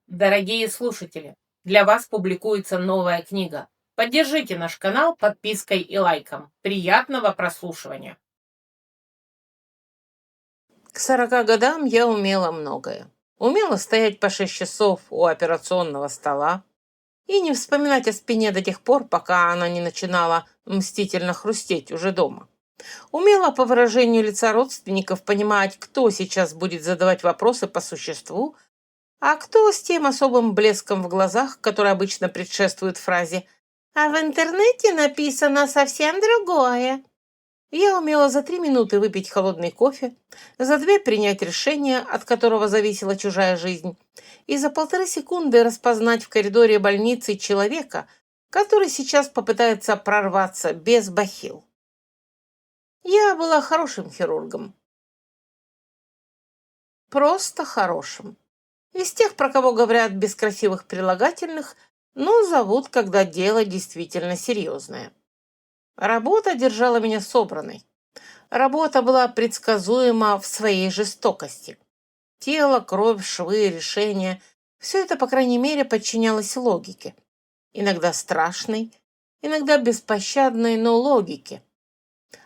Дорогие слушатели, для вас публикуется новая книга. Поддержите наш канал подпиской и лайком. Приятного прослушивания. К 40 годам я умела многое. Умела стоять по 6 часов у операционного стола и не вспоминать о спине до тех пор, пока она не начинала мстительно хрустеть уже дома. Умела по выражению лица родственников понимать, кто сейчас будет задавать вопросы по существу, а кто с тем особым блеском в глазах, который обычно предшествует фразе «А в интернете написано совсем другое». Я умела за 3 минуты выпить холодный кофе, за 2 принять решение, от которого зависела чужая жизнь, и за 1,5 секунды распознать в коридоре больницы человека, который сейчас попытается прорваться без бахил. Я была хорошим хирургом. Просто хорошим. Из тех, про кого говорят без красивых прилагательных, но зовут, когда дело действительно серьезное. Работа держала меня собранной. Работа была предсказуема в своей жестокости. Тело, кровь, швы, решения — все это, по крайней мере, подчинялось логике. Иногда страшной, иногда беспощадной, но логике.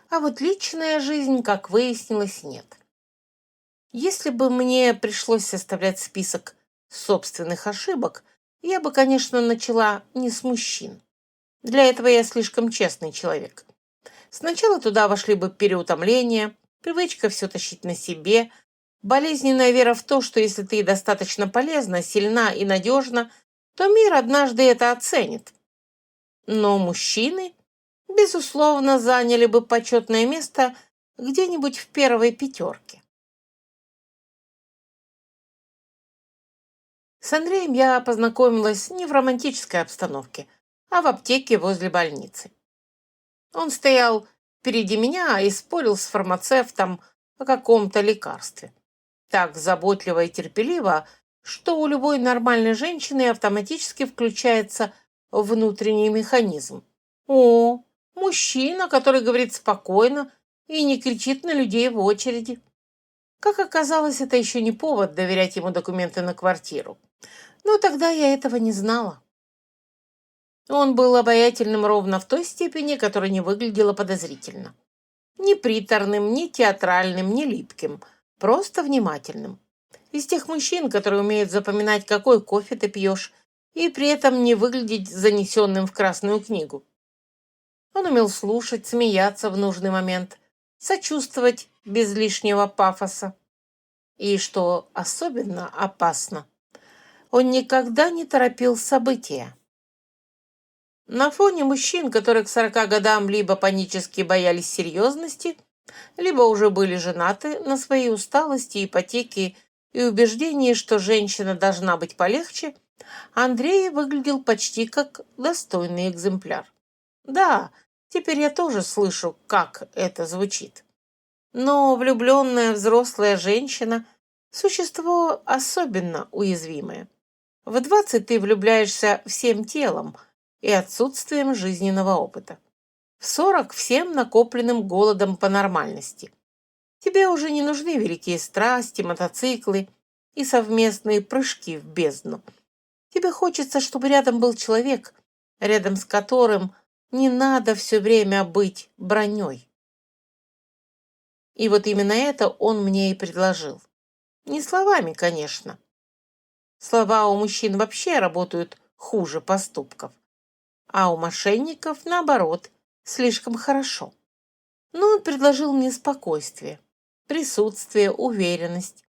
А вот личная жизнь, как выяснилось, нет. Если бы мне пришлось составлять список собственных ошибок, я бы, конечно, начала не с мужчин. Для этого я слишком честный человек. Сначала туда вошли бы переутомление, привычка все тащить на себе, болезненная вера в то, что если ты достаточно полезна, сильна и надежна, то мир однажды это оценит. Но мужчины, безусловно, заняли бы почетное место где-нибудь в первой 5. С Андреем я познакомилась не в романтической обстановке, а в аптеке возле больницы. Он стоял впереди меня и спорил с фармацевтом о каком-то лекарстве. Так заботливо и терпеливо, что у любой нормальной женщины автоматически включается внутренний механизм. О, мужчина, который говорит спокойно и не кричит на людей в очереди. Как оказалось, это еще не повод доверять ему документы на квартиру. Но тогда я этого не знала. Он был обаятельным ровно в той степени, которая не выглядела подозрительно. Ни приторным, ни театральным, ни липким. Просто внимательным. Из тех мужчин, которые умеют запоминать, какой кофе ты пьешь, и при этом не выглядеть занесенным в Красную книгу. Он умел слушать, смеяться в нужный момент, сочувствовать без лишнего пафоса. И, что особенно опасно, он никогда не торопил события. На фоне мужчин, которые к 40 годам либо панически боялись серьезности, либо уже были женаты, на своей усталости, ипотеки и убеждении, что женщина должна быть полегче, Андрей выглядел почти как достойный экземпляр. Да, теперь я тоже слышу, как это звучит. Но влюбленная взрослая женщина — существо особенно уязвимое. В 20 ты влюбляешься всем телом и отсутствием жизненного опыта. В 40 всем накопленным голодом по нормальности. Тебе уже не нужны великие страсти, мотоциклы и совместные прыжки в бездну. Тебе хочется, чтобы рядом был человек, рядом с которым не надо все время быть броней. И вот именно это он мне и предложил. Не словами, конечно. Слова у мужчин вообще работают хуже поступков, а у мошенников, наоборот, слишком хорошо. Но он предложил мне спокойствие, присутствие, уверенность,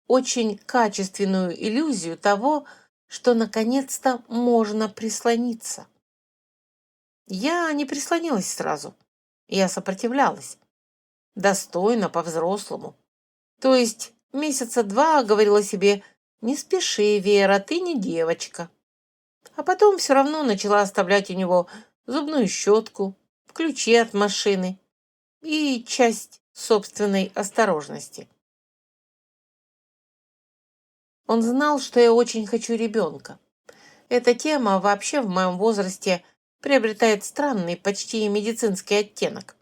очень качественную иллюзию того, что наконец-то можно прислониться. Я не прислонилась сразу. Я сопротивлялась. Достойно, по-взрослому. То есть месяца 2 говорила себе: «Не спеши, Вера, ты не девочка». А потом все равно начала оставлять у него зубную щетку, ключи от машины и часть собственной осторожности. Он знал, что я очень хочу ребенка. Эта тема вообще в моем возрасте приобретает странный, почти медицинский оттенок.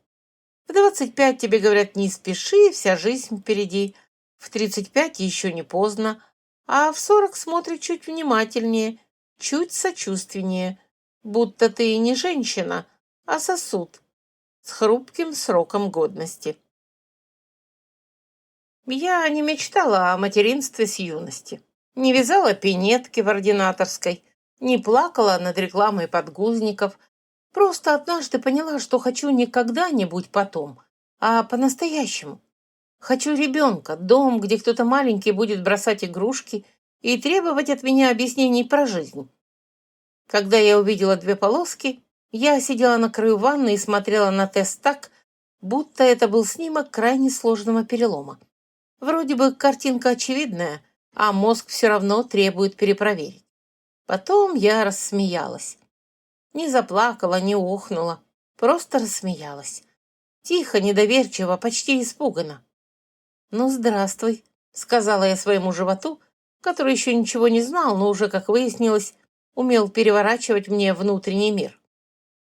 В 25 тебе говорят: не спеши, вся жизнь впереди. В 35 еще не поздно. а в 40 смотрит чуть внимательнее, чуть сочувственнее, будто ты не женщина, а сосуд с хрупким сроком годности. Я не мечтала о материнстве с юности, не вязала пинетки в ординаторской, не плакала над рекламой подгузников, просто однажды поняла, что хочу не когда-нибудь потом, а по-настоящему. Хочу ребенка, дом, где кто-то маленький будет бросать игрушки и требовать от меня объяснений про жизнь. Когда я увидела 2 полоски, я сидела на краю ванны и смотрела на тест так, будто это был снимок крайне сложного перелома. Вроде бы картинка очевидная, а мозг все равно требует перепроверить. Потом я рассмеялась. Не заплакала, не охнула, просто рассмеялась. Тихо, недоверчиво, почти испуганно. «Ну, здравствуй», — сказала я своему животу, который еще ничего не знал, но уже, как выяснилось, умел переворачивать мне внутренний мир.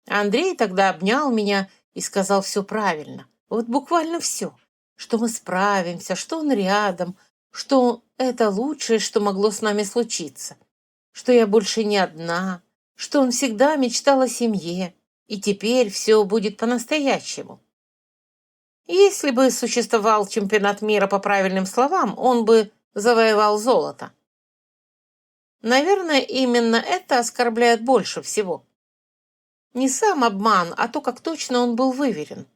Андрей тогда обнял меня и сказал все правильно. Вот буквально все. Что мы справимся, что он рядом, что это лучшее, что могло с нами случиться. Что я больше не одна, что он всегда мечтал о семье, и теперь все будет по-настоящему. Если бы существовал чемпионат мира по правильным словам, он бы завоевал золото. Наверное, именно это оскорбляет больше всего. Не сам обман, а то, как точно он был выверен.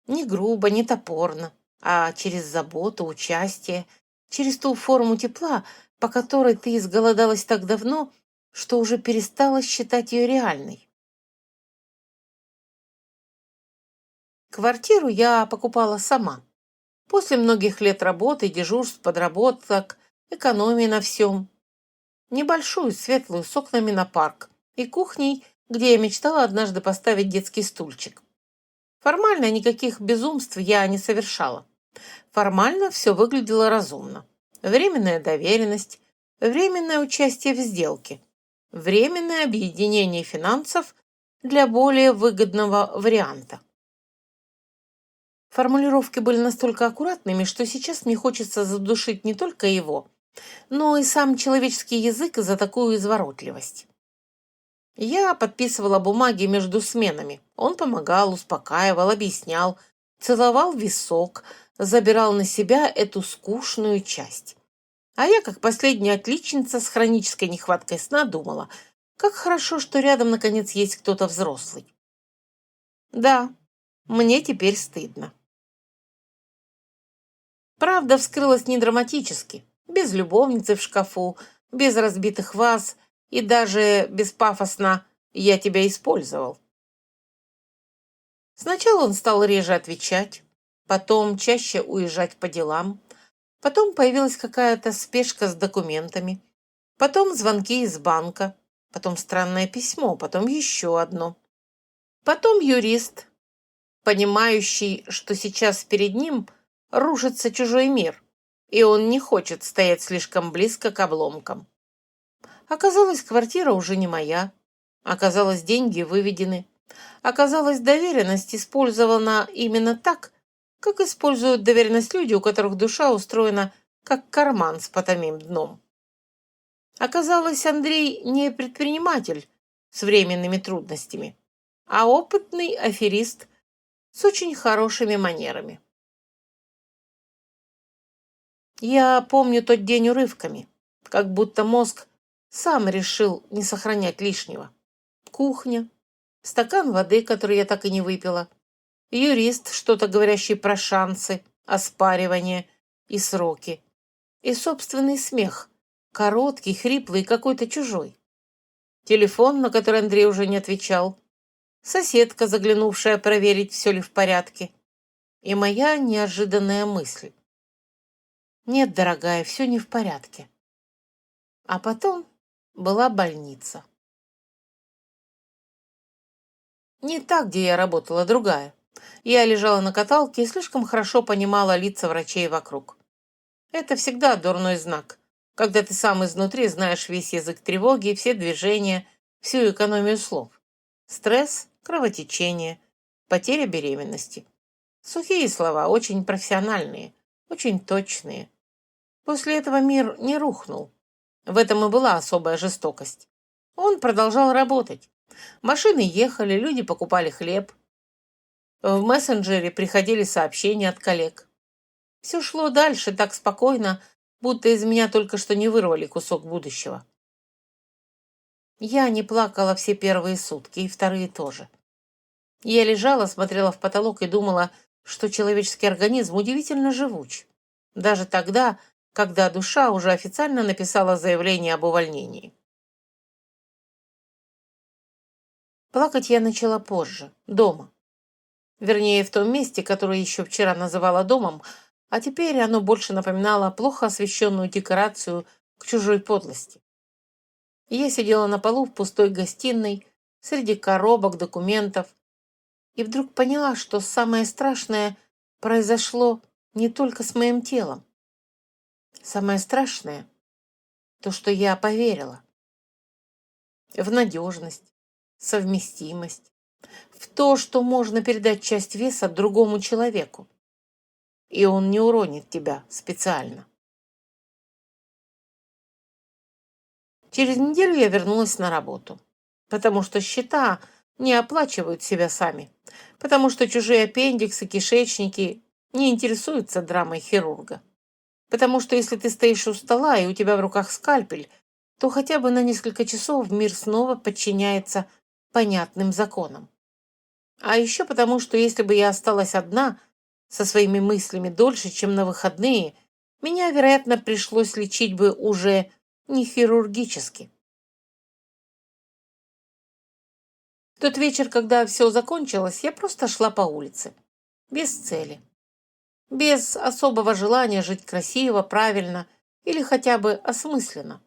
Не грубо, не топорно, а через заботу, участие, через ту форму тепла, по которой ты изголодалась так давно, что уже перестала считать ее реальной. Квартиру я покупала сама. После многих лет работы, дежурств, подработок, экономии на всем. Небольшую, светлую, с окнами на парк и кухней, где я мечтала однажды поставить детский стульчик. Формально никаких безумств я не совершала. Формально все выглядело разумно. Временная доверенность, временное участие в сделке, временное объединение финансов для более выгодного варианта. Формулировки были настолько аккуратными, что сейчас мне хочется задушить не только его, но и сам человеческий язык за такую изворотливость. Я подписывала бумаги между сменами. Он помогал, успокаивал, объяснял, целовал в висок, забирал на себя эту скучную часть. А я, как последняя отличница с хронической нехваткой сна, думала, как хорошо, что рядом, наконец, есть кто-то взрослый. Да, мне теперь стыдно. Правда вскрылась не драматически, без любовницы в шкафу, без разбитых ваз и даже без пафосно «я тебя использовал». Сначала он стал реже отвечать, потом чаще уезжать по делам, потом появилась какая-то спешка с документами, потом звонки из банка, потом странное письмо, потом еще одно. Потом юрист, понимающий, что сейчас перед ним рушится чужой мир, и он не хочет стоять слишком близко к обломкам. Оказалось, квартира уже не моя, оказалось, деньги выведены, оказалось, доверенность использована именно так, как используют доверенность люди, у которых душа устроена как карман с потайным дном. Оказалось, Андрей не предприниматель с временными трудностями, а опытный аферист с очень хорошими манерами. Я помню тот день урывками, как будто мозг сам решил не сохранять лишнего. Кухня, стакан воды, который я так и не выпила, юрист, что-то говорящий про шансы, оспаривание и сроки, и собственный смех, короткий, хриплый и какой-то чужой. Телефон, на который Андрей уже не отвечал, соседка, заглянувшая проверить, все ли в порядке, и моя неожиданная мысль. Нет, дорогая, все не в порядке. А потом была больница. Не та, где я работала, другая. Я лежала на каталке и слишком хорошо понимала лица врачей вокруг. Это всегда дурной знак, когда ты сам изнутри знаешь весь язык тревоги, все движения, всю экономию слов. Стресс, кровотечение, потеря беременности. Сухие слова, очень профессиональные, очень точные. После этого мир не рухнул. В этом и была особая жестокость. Он продолжал работать. Машины ехали, люди покупали хлеб. В мессенджере приходили сообщения от коллег. Все шло дальше так спокойно, будто из меня только что не вырвали кусок будущего. Я не плакала все первые сутки, и вторые тоже. Я лежала, смотрела в потолок и думала, что человеческий организм удивительно живуч. Даже тогда, когда душа уже официально написала заявление об увольнении. Плакать я начала позже, дома. Вернее, в том месте, которое еще вчера называла домом, а теперь оно больше напоминало плохо освещенную декорацию к чужой подлости. Я сидела на полу в пустой гостиной, среди коробок, документов, и вдруг поняла, что самое страшное произошло не только с моим телом. Самое страшное — то, что я поверила в надежность, совместимость, в то, что можно передать часть веса другому человеку, и он не уронит тебя специально. Через неделю я вернулась на работу, потому что счета не оплачивают себя сами, потому что чужие аппендиксы, кишечники не интересуются драмой хирурга, потому что если ты стоишь у стола и у тебя в руках скальпель, то хотя бы на несколько часов мир снова подчиняется понятным законам. А еще потому, что если бы я осталась одна со своими мыслями дольше, чем на выходные, меня, вероятно, пришлось лечить бы уже не хирургически. В тот вечер, когда все закончилось, я просто шла по улице. Без цели. Без особого желания жить красиво, правильно или хотя бы осмысленно.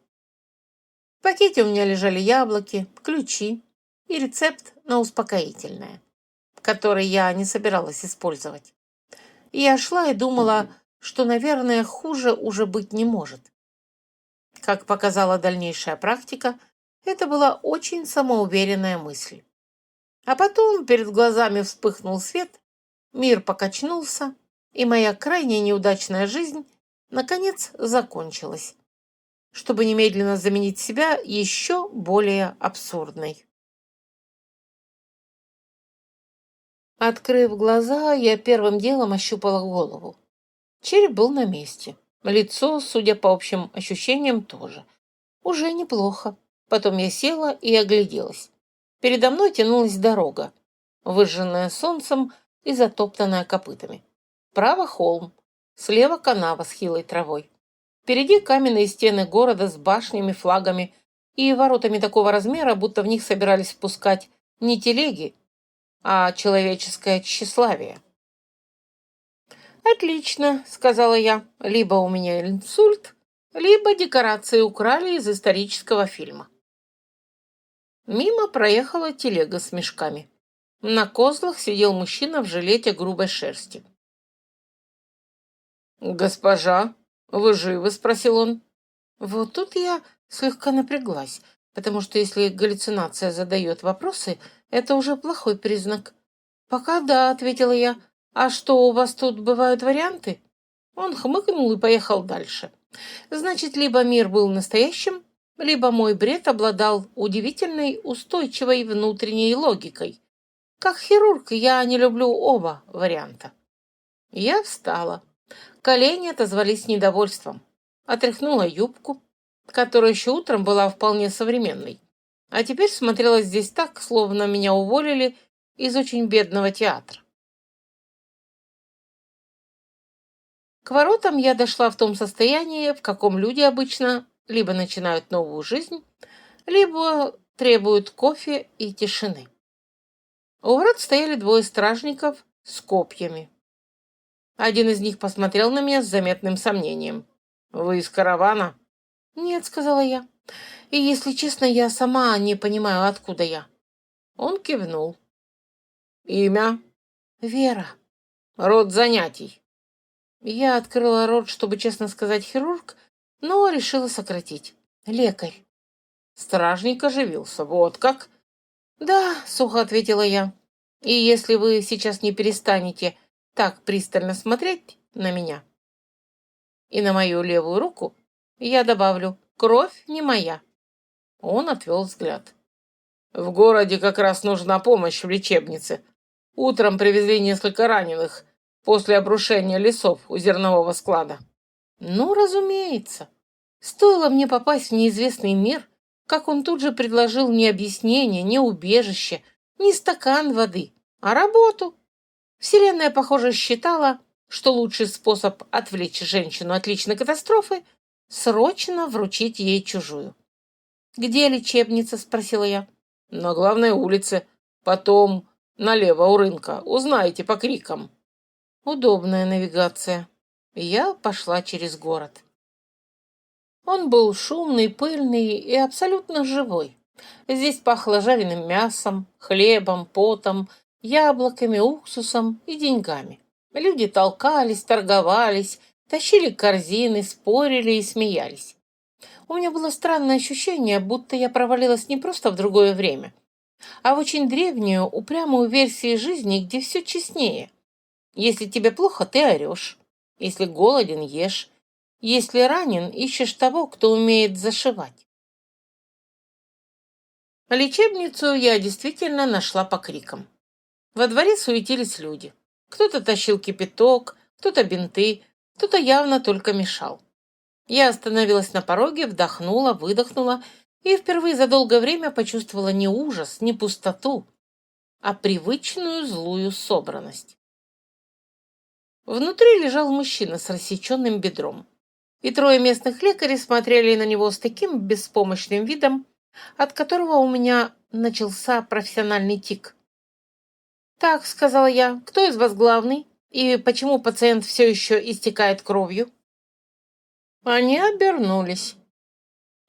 В пакете у меня лежали яблоки, ключи и рецепт на успокоительное, который я не собиралась использовать. И я шла и думала, что, наверное, хуже уже быть не может. Как показала дальнейшая практика, это была очень самоуверенная мысль. А потом перед глазами вспыхнул свет, мир покачнулся, и моя крайне неудачная жизнь наконец закончилась, чтобы немедленно заменить себя еще более абсурдной. Открыв глаза, я первым делом ощупала голову. Череп был на месте. Лицо, судя по общим ощущениям, тоже. Уже неплохо. Потом я села и огляделась. Передо мной тянулась дорога, выжженная солнцем и затоптанная копытами. Справа холм, слева канава с хилой травой. Впереди каменные стены города с башнями, флагами и воротами такого размера, будто в них собирались впускать не телеги, а человеческое тщеславие. «Отлично», — сказала я. «Либо у меня инсульт, либо декорации украли из исторического фильма». Мимо проехала телега с мешками. На козлах сидел мужчина в жилете грубой шерсти. «Госпожа, вы живы?» — спросил он. Вот тут я слегка напряглась, потому что если галлюцинация задает вопросы, это уже плохой признак. «Пока да», — ответила я. «А что, у вас тут бывают варианты?» Он хмыкнул и поехал дальше. Значит, либо мир был настоящим, либо мой бред обладал удивительной устойчивой внутренней логикой. Как хирург я не люблю оба варианта. Я встала. Колени отозвались недовольством. Отряхнула юбку, которая еще утром была вполне современной, а теперь смотрелась здесь так, словно меня уволили из очень бедного театра. К воротам я дошла в том состоянии, в каком люди обычно либо начинают новую жизнь, либо требуют кофе и тишины. У ворот стояли двое стражников с копьями. Один из них посмотрел на меня с заметным сомнением. «Вы из каравана?» «Нет», — сказала я. «И, если честно, я сама не понимаю, откуда я». Он кивнул. «Имя?» «Вера». «Род занятий?» Я открыла рот, чтобы, честно сказать, хирург, но решила сократить. «Лекарь». Стражник оживился. «Вот как?» «Да», — сухо ответила я. «И если вы сейчас не перестанете так пристально смотреть на меня, и на мою левую руку я добавлю «кровь не моя». Он отвел взгляд. В городе как раз нужна помощь в лечебнице. Утром привезли несколько раненых после обрушения лесов у зернового склада. Ну, разумеется. Стоило мне попасть в неизвестный мир, как он тут же предложил не объяснение, не убежище, не стакан воды, а работу. Вселенная, похоже, считала, что лучший способ отвлечь женщину от личной катастрофы — срочно вручить ей чужую. «Где лечебница?» — спросила я. «На главной улице. Потом налево у рынка. Узнаете по крикам». Удобная навигация. Я пошла через город. Он был шумный, пыльный и абсолютно живой. Здесь пахло жареным мясом, хлебом, потом, яблоками, уксусом и деньгами. Люди толкались, торговались, тащили корзины, спорили и смеялись. У меня было странное ощущение, будто я провалилась не просто в другое время, а в очень древнюю, упрямую версию жизни, где все честнее. Если тебе плохо, ты орешь. Если голоден, ешь. Если ранен, ищешь того, кто умеет зашивать. Лечебницу я действительно нашла по крикам. Во дворе суетились люди. Кто-то тащил кипяток, кто-то бинты, кто-то явно только мешал. Я остановилась на пороге, вдохнула, выдохнула и впервые за долгое время почувствовала не ужас, не пустоту, а привычную злую собранность. Внутри лежал мужчина с рассеченным бедром, и трое местных лекарей смотрели на него с таким беспомощным видом, от которого у меня начался профессиональный тик. «Так», — сказала я, — «кто из вас главный? И почему пациент все еще истекает кровью?» Они обернулись.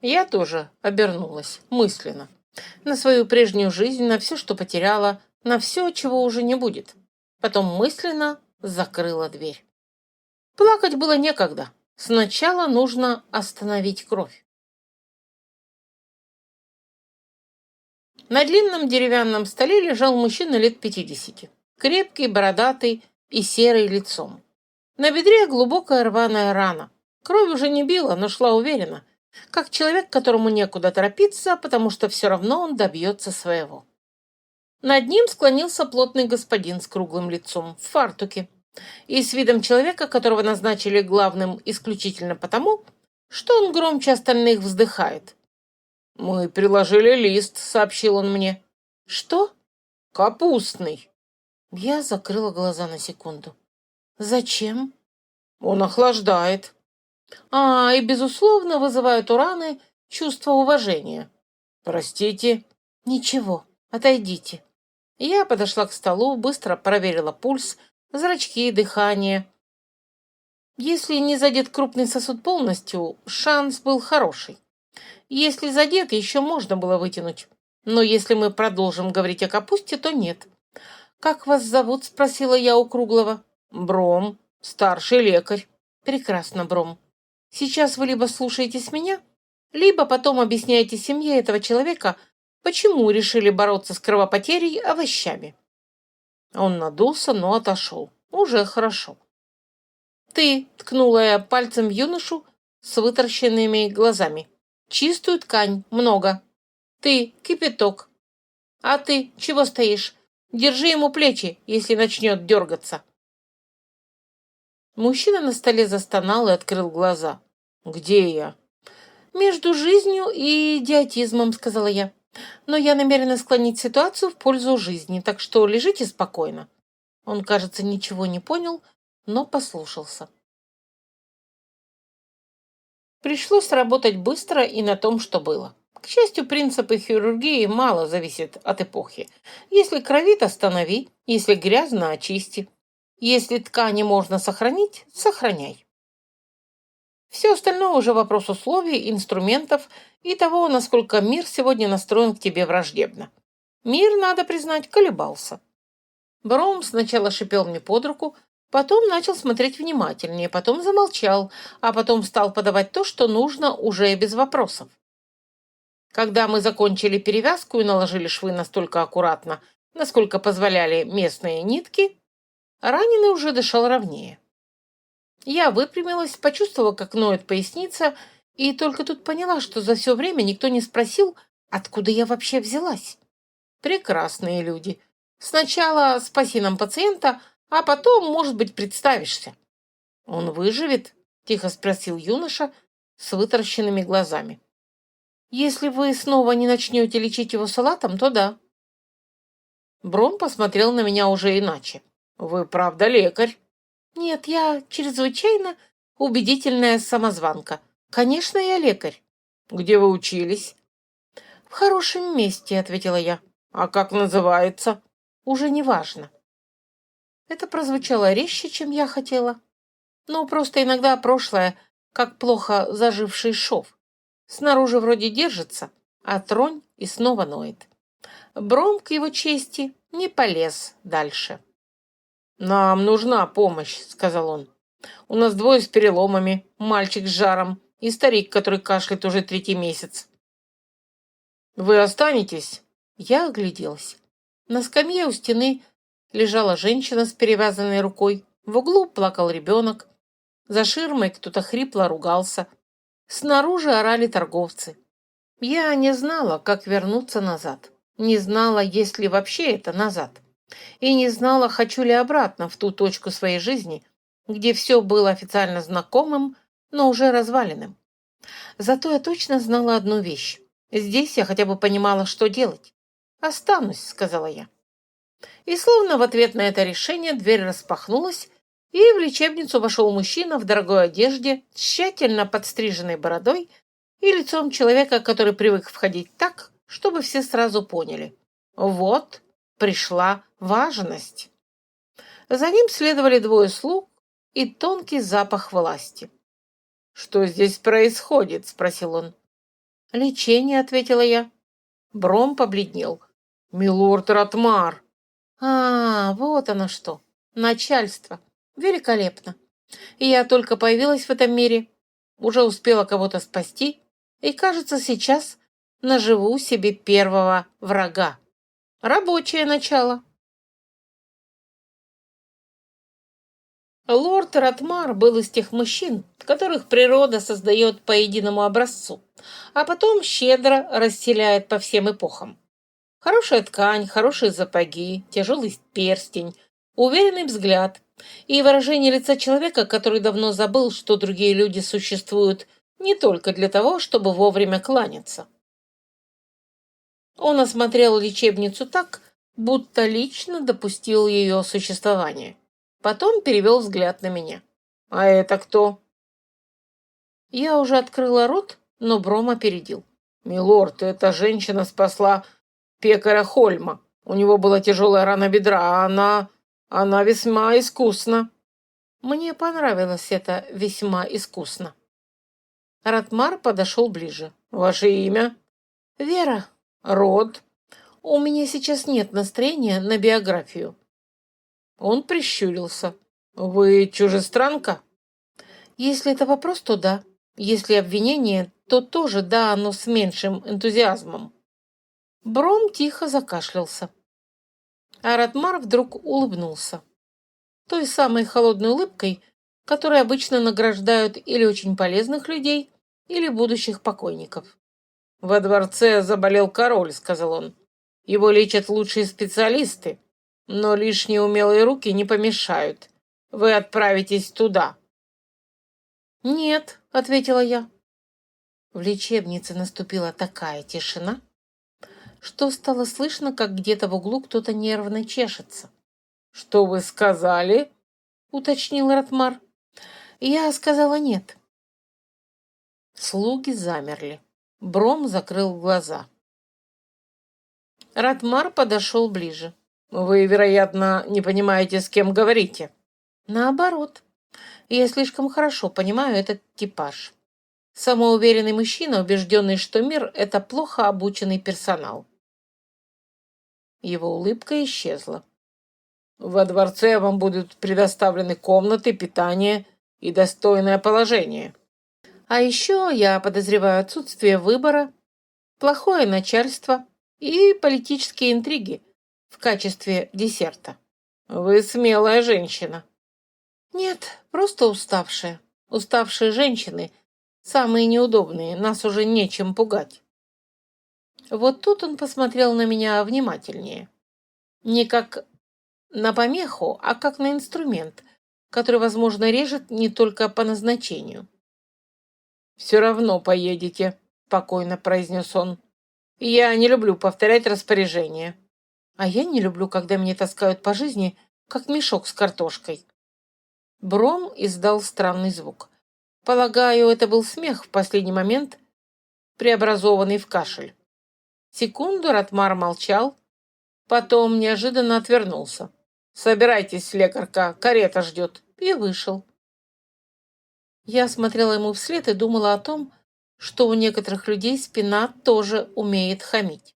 Я тоже обернулась, мысленно. На свою прежнюю жизнь, на все, что потеряла, на все, чего уже не будет. Потом мысленно закрыла дверь. Плакать было некогда. Сначала нужно остановить кровь. На длинном деревянном столе лежал мужчина лет 50. Крепкий, бородатый и серый лицом. На бедре глубокая рваная рана. Кровь уже не била, но шла уверенно, как человек, которому некуда торопиться, потому что все равно он добьется своего. Над ним склонился плотный господин с круглым лицом, в фартуке, и с видом человека, которого назначили главным исключительно потому, что он громче остальных вздыхает. «Мы приложили лист», — сообщил он мне. «Что?» «Капустный». Я закрыла глаза на секунду. «Зачем?» «Он охлаждает». И, безусловно, вызывает у раны чувство уважения. «Простите?» «Ничего, отойдите». Я подошла к столу, быстро проверила пульс, зрачки, дыхание. Если не задет крупный сосуд полностью, шанс был хороший. Если задет, еще можно было вытянуть. Но если мы продолжим говорить о капусте, то нет. «Как вас зовут?» — спросила я у Круглого. «Бром, старший лекарь». «Прекрасно, Бром. Сейчас вы либо слушаетесь меня, либо потом объясняете семье этого человека, почему решили бороться с кровопотерей овощами». Он надулся, но отошел. Уже хорошо. «Ты», — ткнула я пальцем в юношу с вытаращенными глазами. «Чистую ткань, много. Ты, кипяток. А ты, чего стоишь? Держи ему плечи, если начнет дергаться». Мужчина на столе застонал и открыл глаза. «Где я?» «Между жизнью и идиотизмом», — сказала я. «Но я намерена склонить ситуацию в пользу жизни, так что лежите спокойно». Он, кажется, ничего не понял, но послушался. Пришлось работать быстро и на том, что было. К счастью, принципы хирургии мало зависят от эпохи. Если кровит — останови, если грязно — очисти. Если ткани можно сохранить — сохраняй. Все остальное уже вопрос условий, инструментов и того, насколько мир сегодня настроен к тебе враждебно. Мир, надо признать, колебался. Бром сначала шипел мне под руку, потом начал смотреть внимательнее, потом замолчал, а потом стал подавать то, что нужно, уже без вопросов. Когда мы закончили перевязку и наложили швы настолько аккуратно, насколько позволяли местные нитки, раненый уже дышал ровнее. Я выпрямилась, почувствовала, как ноет поясница, и только тут поняла, что за все время никто не спросил, откуда я вообще взялась. Прекрасные люди. Сначала спаси нам пациента, а потом, может быть, представишься. Он выживет? Тихо спросил юноша с вытаращенными глазами. Если вы снова не начнете лечить его салатом, то да. Бром посмотрел на меня уже иначе. Вы правда лекарь? Нет, я чрезвычайно убедительная самозванка. Конечно, я лекарь. Где вы учились? В хорошем месте, ответила я. А как называется? Уже не важно. Это прозвучало резче, чем я хотела. Но просто иногда прошлое, как плохо заживший шов. Снаружи вроде держится, а тронь и снова ноет. Бром, к его чести, не полез дальше. «Нам нужна помощь», — сказал он. «У нас двое с переломами, мальчик с жаром и старик, который кашляет уже 3-й месяц». «Вы останетесь?» Я огляделась. На скамье у стены лежала женщина с перевязанной рукой. В углу плакал ребенок. За ширмой кто-то хрипло ругался. Снаружи орали торговцы. Я не знала, как вернуться назад. Не знала, есть ли вообще это назад. И не знала, хочу ли обратно в ту точку своей жизни, где все было официально знакомым, но уже разваленным. Зато я точно знала одну вещь. Здесь я хотя бы понимала, что делать. «Останусь», — сказала я. И словно в ответ на это решение дверь распахнулась, и в лечебницу вошел мужчина в дорогой одежде, тщательно подстриженной бородой и лицом человека, который привык входить так, чтобы все сразу поняли. Вот пришла важность. За ним следовали двое слуг и тонкий запах власти. «Что здесь происходит?» — спросил он. «Лечение», — ответила я. Бром побледнел. «Милорд Ратмар!» Вот оно что. Начальство. Великолепно. И я только появилась в этом мире, уже успела кого-то спасти, и, кажется, сейчас наживу себе первого врага. Рабочее начало. Лорд Ратмар был из тех мужчин, которых природа создает по единому образцу, а потом щедро расселяет по всем эпохам. Хорошая ткань, хорошие сапоги, тяжелый перстень, уверенный взгляд и выражение лица человека, который давно забыл, что другие люди существуют не только для того, чтобы вовремя кланяться. Он осмотрел лечебницу так, будто лично допустил ее существование. Потом перевел взгляд на меня. «А это кто?» Я уже открыла рот, но Бром опередил. «Милорд, эта женщина спасла пекаря Хольма. У него была тяжелая рана бедра, а она весьма искусна». Мне понравилось это «весьма искусно». Ратмар подошел ближе. «Ваше имя?» «Вера». «Род?» «У меня сейчас нет настроения на биографию». Он прищурился. «Вы чужестранка?» «Если это вопрос, то да. Если обвинение, то тоже да, но с меньшим энтузиазмом». Бром тихо закашлялся. А Ратмар вдруг улыбнулся. Той самой холодной улыбкой, которой обычно награждают или очень полезных людей, или будущих покойников. «Во дворце заболел король», — сказал он. «Его лечат лучшие специалисты, но лишние умелые руки не помешают. Вы отправитесь туда». «Нет», — ответила я. В лечебнице наступила такая тишина, что стало слышно, как где-то в углу кто-то нервно чешется. «Что вы сказали?» — уточнил Ратмар. Я сказала нет. Слуги замерли. Бром закрыл глаза. Ратмар подошел ближе. «Вы, вероятно, не понимаете, с кем говорите». «Наоборот. Я слишком хорошо понимаю этот типаж. Самоуверенный мужчина, убежденный, что мир — это плохо обученный персонал». Его улыбка исчезла. «Во дворце вам будут предоставлены комнаты, питание и достойное положение. А еще я подозреваю отсутствие выбора, плохое начальство и политические интриги в качестве десерта. Вы смелая женщина». Нет, просто уставшие. Уставшие женщины, самые неудобные, нас уже нечем пугать. Вот тут он посмотрел на меня внимательнее. Не как на помеху, а как на инструмент, который, возможно, режет не только по назначению. «Все равно поедете», — спокойно произнес он. «Я не люблю повторять распоряжения». А я не люблю, когда меня таскают по жизни, как мешок с картошкой. Бром издал странный звук. Полагаю, это был смех в последний момент, преобразованный в кашель. Секунду Ратмар молчал, потом неожиданно отвернулся. «Собирайтесь, лекарка, карета ждет», и вышел. Я смотрела ему вслед и думала о том, что у некоторых людей спина тоже умеет хамить.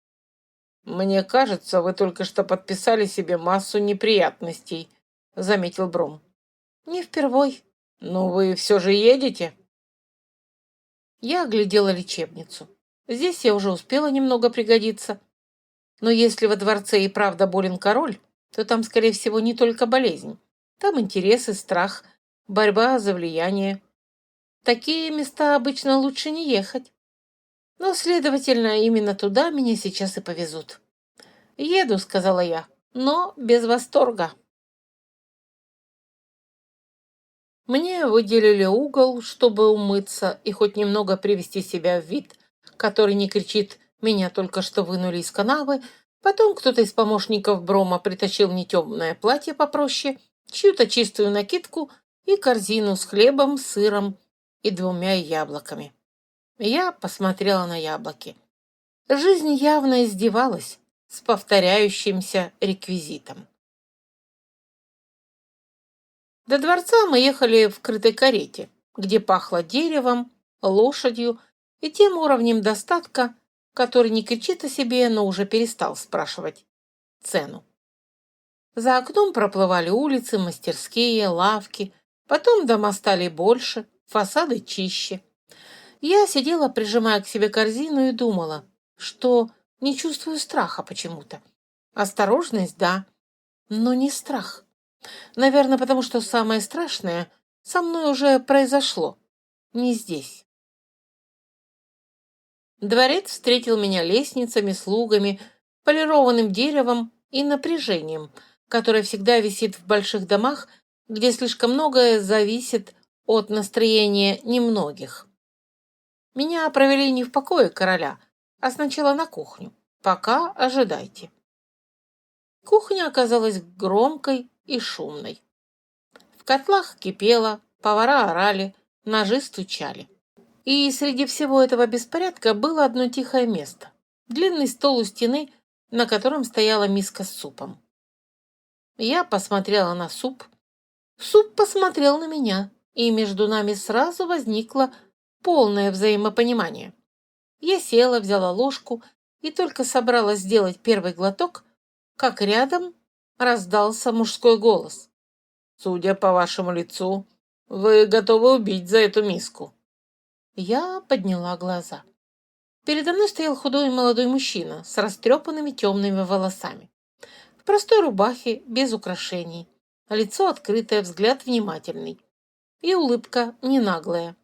«Мне кажется, вы только что подписали себе массу неприятностей», — заметил Бром. «Не впервой. Но вы все же едете?» Я оглядела лечебницу. Здесь я уже успела немного пригодиться. Но если во дворце и правда болен король, то там, скорее всего, не только болезнь. Там интересы, страх, борьба за влияние. В такие места обычно лучше не ехать. Но, следовательно, именно туда меня сейчас и повезут. «Еду», — сказала я, — «но без восторга». Мне выделили угол, чтобы умыться и хоть немного привести себя в вид, который не кричит «меня только что вынули из канавы». Потом кто-то из помощников Брома притащил мне темное платье попроще, чью-то чистую накидку и корзину с хлебом, сыром и 2 яблоками. Я посмотрела на яблоки. Жизнь явно издевалась с повторяющимся реквизитом. До дворца мы ехали в крытой карете, где пахло деревом, лошадью и тем уровнем достатка, который не кричит о себе, но уже перестал спрашивать цену. За окном проплывали улицы, мастерские, лавки, потом дома стали больше, фасады чище. Я сидела, прижимая к себе корзину, и думала, что не чувствую страха почему-то. Осторожность, да, но не страх. Наверное, потому что самое страшное со мной уже произошло. Не здесь. Дворец встретил меня лестницами, слугами, полированным деревом и напряжением, которое всегда висит в больших домах, где слишком многое зависит от настроения немногих. Меня провели не в покое короля, а сначала на кухню. Пока ожидайте. Кухня оказалась громкой и шумной. В котлах кипело, повара орали, ножи стучали. И среди всего этого беспорядка было одно тихое место. Длинный стол у стены, на котором стояла миска с супом. Я посмотрела на суп. Суп посмотрел на меня, и между нами сразу возникло полное взаимопонимание. Я села, взяла ложку и только собралась сделать первый глоток, как рядом раздался мужской голос. «Судя по вашему лицу, вы готовы убить за эту миску». Я подняла глаза. Передо мной стоял худой молодой мужчина с растрепанными темными волосами. В простой рубахе, без украшений. Лицо открытое, взгляд внимательный. И улыбка не наглая.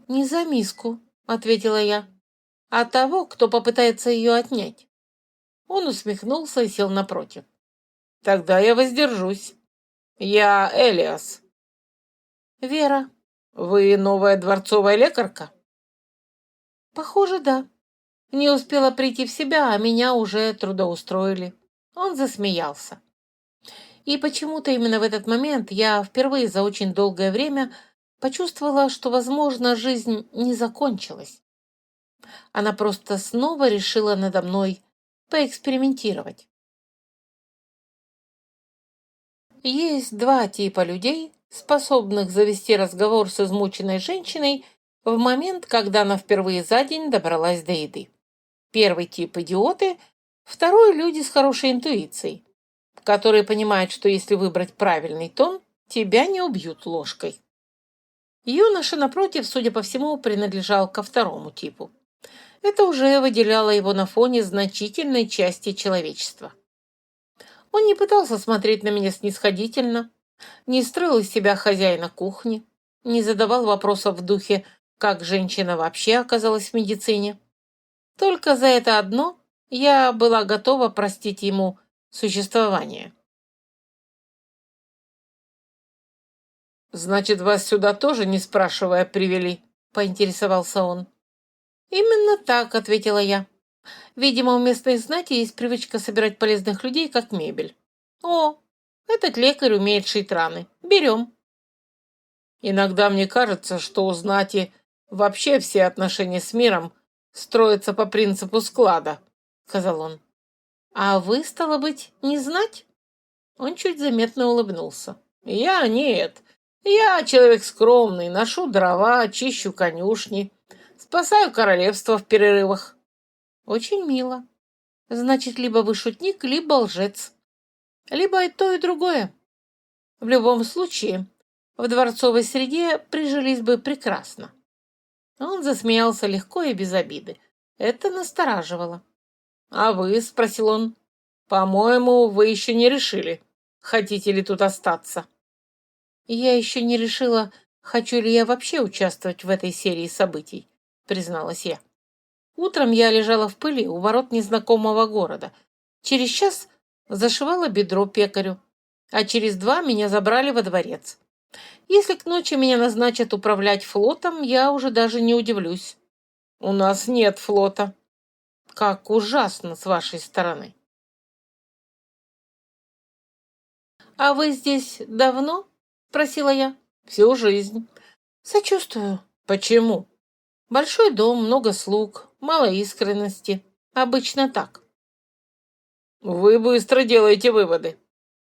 «Не за миску», — ответила я, — «а того, кто попытается ее отнять». Он усмехнулся и сел напротив. «Тогда я воздержусь. Я Элиас». «Вера». «Вы новая дворцовая лекарка?» «Похоже, да. Не успела прийти в себя, а меня уже трудоустроили». Он засмеялся. И почему-то именно в этот момент я впервые за очень долгое время почувствовала, что, возможно, жизнь не закончилась. Она просто снова решила надо мной поэкспериментировать. Есть 2 типа людей, способных завести разговор с измученной женщиной в момент, когда она впервые за день добралась до еды. Первый тип – идиоты, второй – люди с хорошей интуицией, которые понимают, что если выбрать правильный тон, тебя не убьют ложкой. Юноша, напротив, судя по всему, принадлежал ко второму типу. Это уже выделяло его на фоне значительной части человечества. Он не пытался смотреть на меня снисходительно, Не строил из себя хозяина кухни, не задавал вопросов в духе, как женщина вообще оказалась в медицине. Только за это одно я была готова простить ему существование. «Значит, вас сюда тоже, не спрашивая, привели?» — поинтересовался он. «Именно так», — ответила я. «Видимо, у местной знати есть привычка собирать полезных людей, как мебель. О, этот лекарь умеет шить раны. Берем». «Иногда мне кажется, что у знати вообще все отношения с миром строятся по принципу склада», — сказал он. «А вы, стало быть, не знать?» Он чуть заметно улыбнулся. «Я нет. Я человек скромный, ношу дрова, чищу конюшни, спасаю королевство в перерывах». «Очень мило. Значит, либо вы шутник, либо лжец. Либо и то, и другое. В любом случае, в дворцовой среде прижились бы прекрасно». Он засмеялся легко и без обиды. Это настораживало. «А вы?» — спросил он. «По-моему, вы еще не решили, хотите ли тут остаться?» «Я еще не решила, хочу ли я вообще участвовать в этой серии событий», — призналась я. Утром я лежала в пыли у ворот незнакомого города. Через час зашивала бедро пекарю, а через 2 меня забрали во дворец. Если к ночи меня назначат управлять флотом, я уже даже не удивлюсь. У нас нет флота. Как ужасно с вашей стороны. А вы здесь давно? Спросила я. Всю жизнь. Сочувствую. Почему? Большой дом, много слуг, мало искренности. Обычно так. Вы быстро делаете выводы.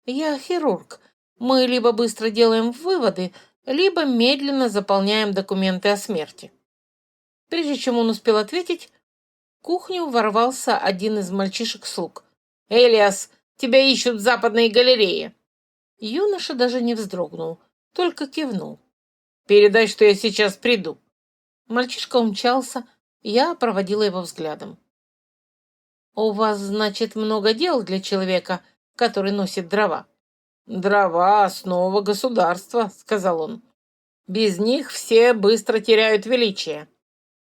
Я хирург. Мы либо быстро делаем выводы, либо медленно заполняем документы о смерти. Прежде чем он успел ответить, в кухню ворвался один из мальчишек-слуг. «Элиас, тебя ищут в западной галерее!» Юноша даже не вздрогнул, только кивнул. «Передай, что я сейчас приду». Мальчишка умчался, я проводила его взглядом. «У вас, значит, много дел для человека, который носит дрова?» «Дрова — основа государства», — сказал он. «Без них все быстро теряют величие».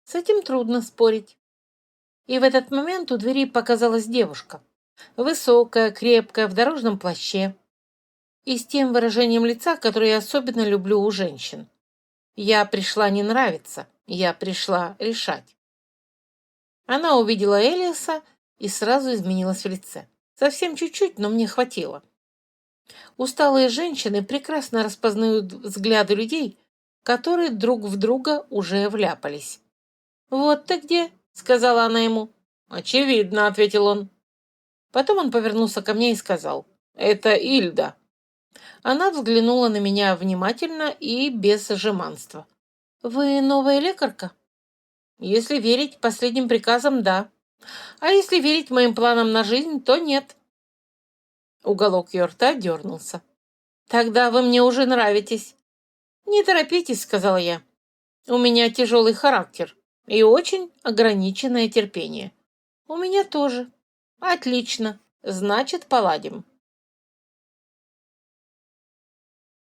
С этим трудно спорить. И в этот момент у двери показалась девушка. Высокая, крепкая, в дорожном плаще. И с тем выражением лица, которое я особенно люблю у женщин. Я пришла не нравиться, я пришла решать. Она увидела Элиаса и сразу изменилась в лице. Совсем чуть-чуть, но мне хватило. Усталые женщины прекрасно распознают взгляды людей, которые друг в друга уже вляпались. «Вот ты где?» — сказала она ему. «Очевидно», — ответил он. Потом он повернулся ко мне и сказал: «Это Ильда». Она взглянула на меня внимательно и без жеманства. «Вы новая лекарка?» «Если верить последним приказам, да. А если верить моим планам на жизнь, то нет». Уголок ее рта дернулся. «Тогда вы мне уже нравитесь». «Не торопитесь», — сказала я. «У меня тяжелый характер и очень ограниченное терпение». «У меня тоже». «Отлично. Значит, поладим».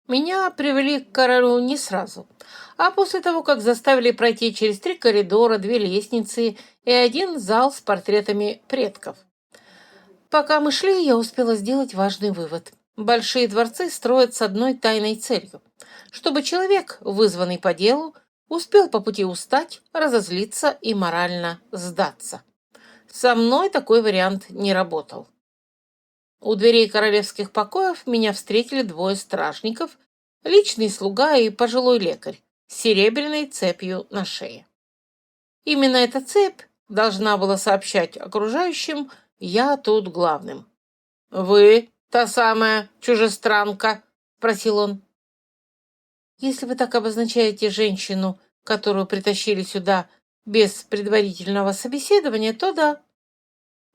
Меня привели к королю не сразу, а после того, как заставили пройти через 3 коридора, 2 лестницы и 1 зал с портретами предков. Пока мы шли, я успела сделать важный вывод. Большие дворцы строят с одной тайной целью, чтобы человек, вызванный по делу, успел по пути устать, разозлиться и морально сдаться. Со мной такой вариант не работал. У дверей королевских покоев меня встретили 2 стражников, личный слуга и пожилой лекарь с серебряной цепью на шее. Именно эта цепь должна была сообщать окружающим: «Я тут главным». «Вы та самая чужестранка?» — спросил он. «Если вы так обозначаете женщину, которую притащили сюда без предварительного собеседования, то да».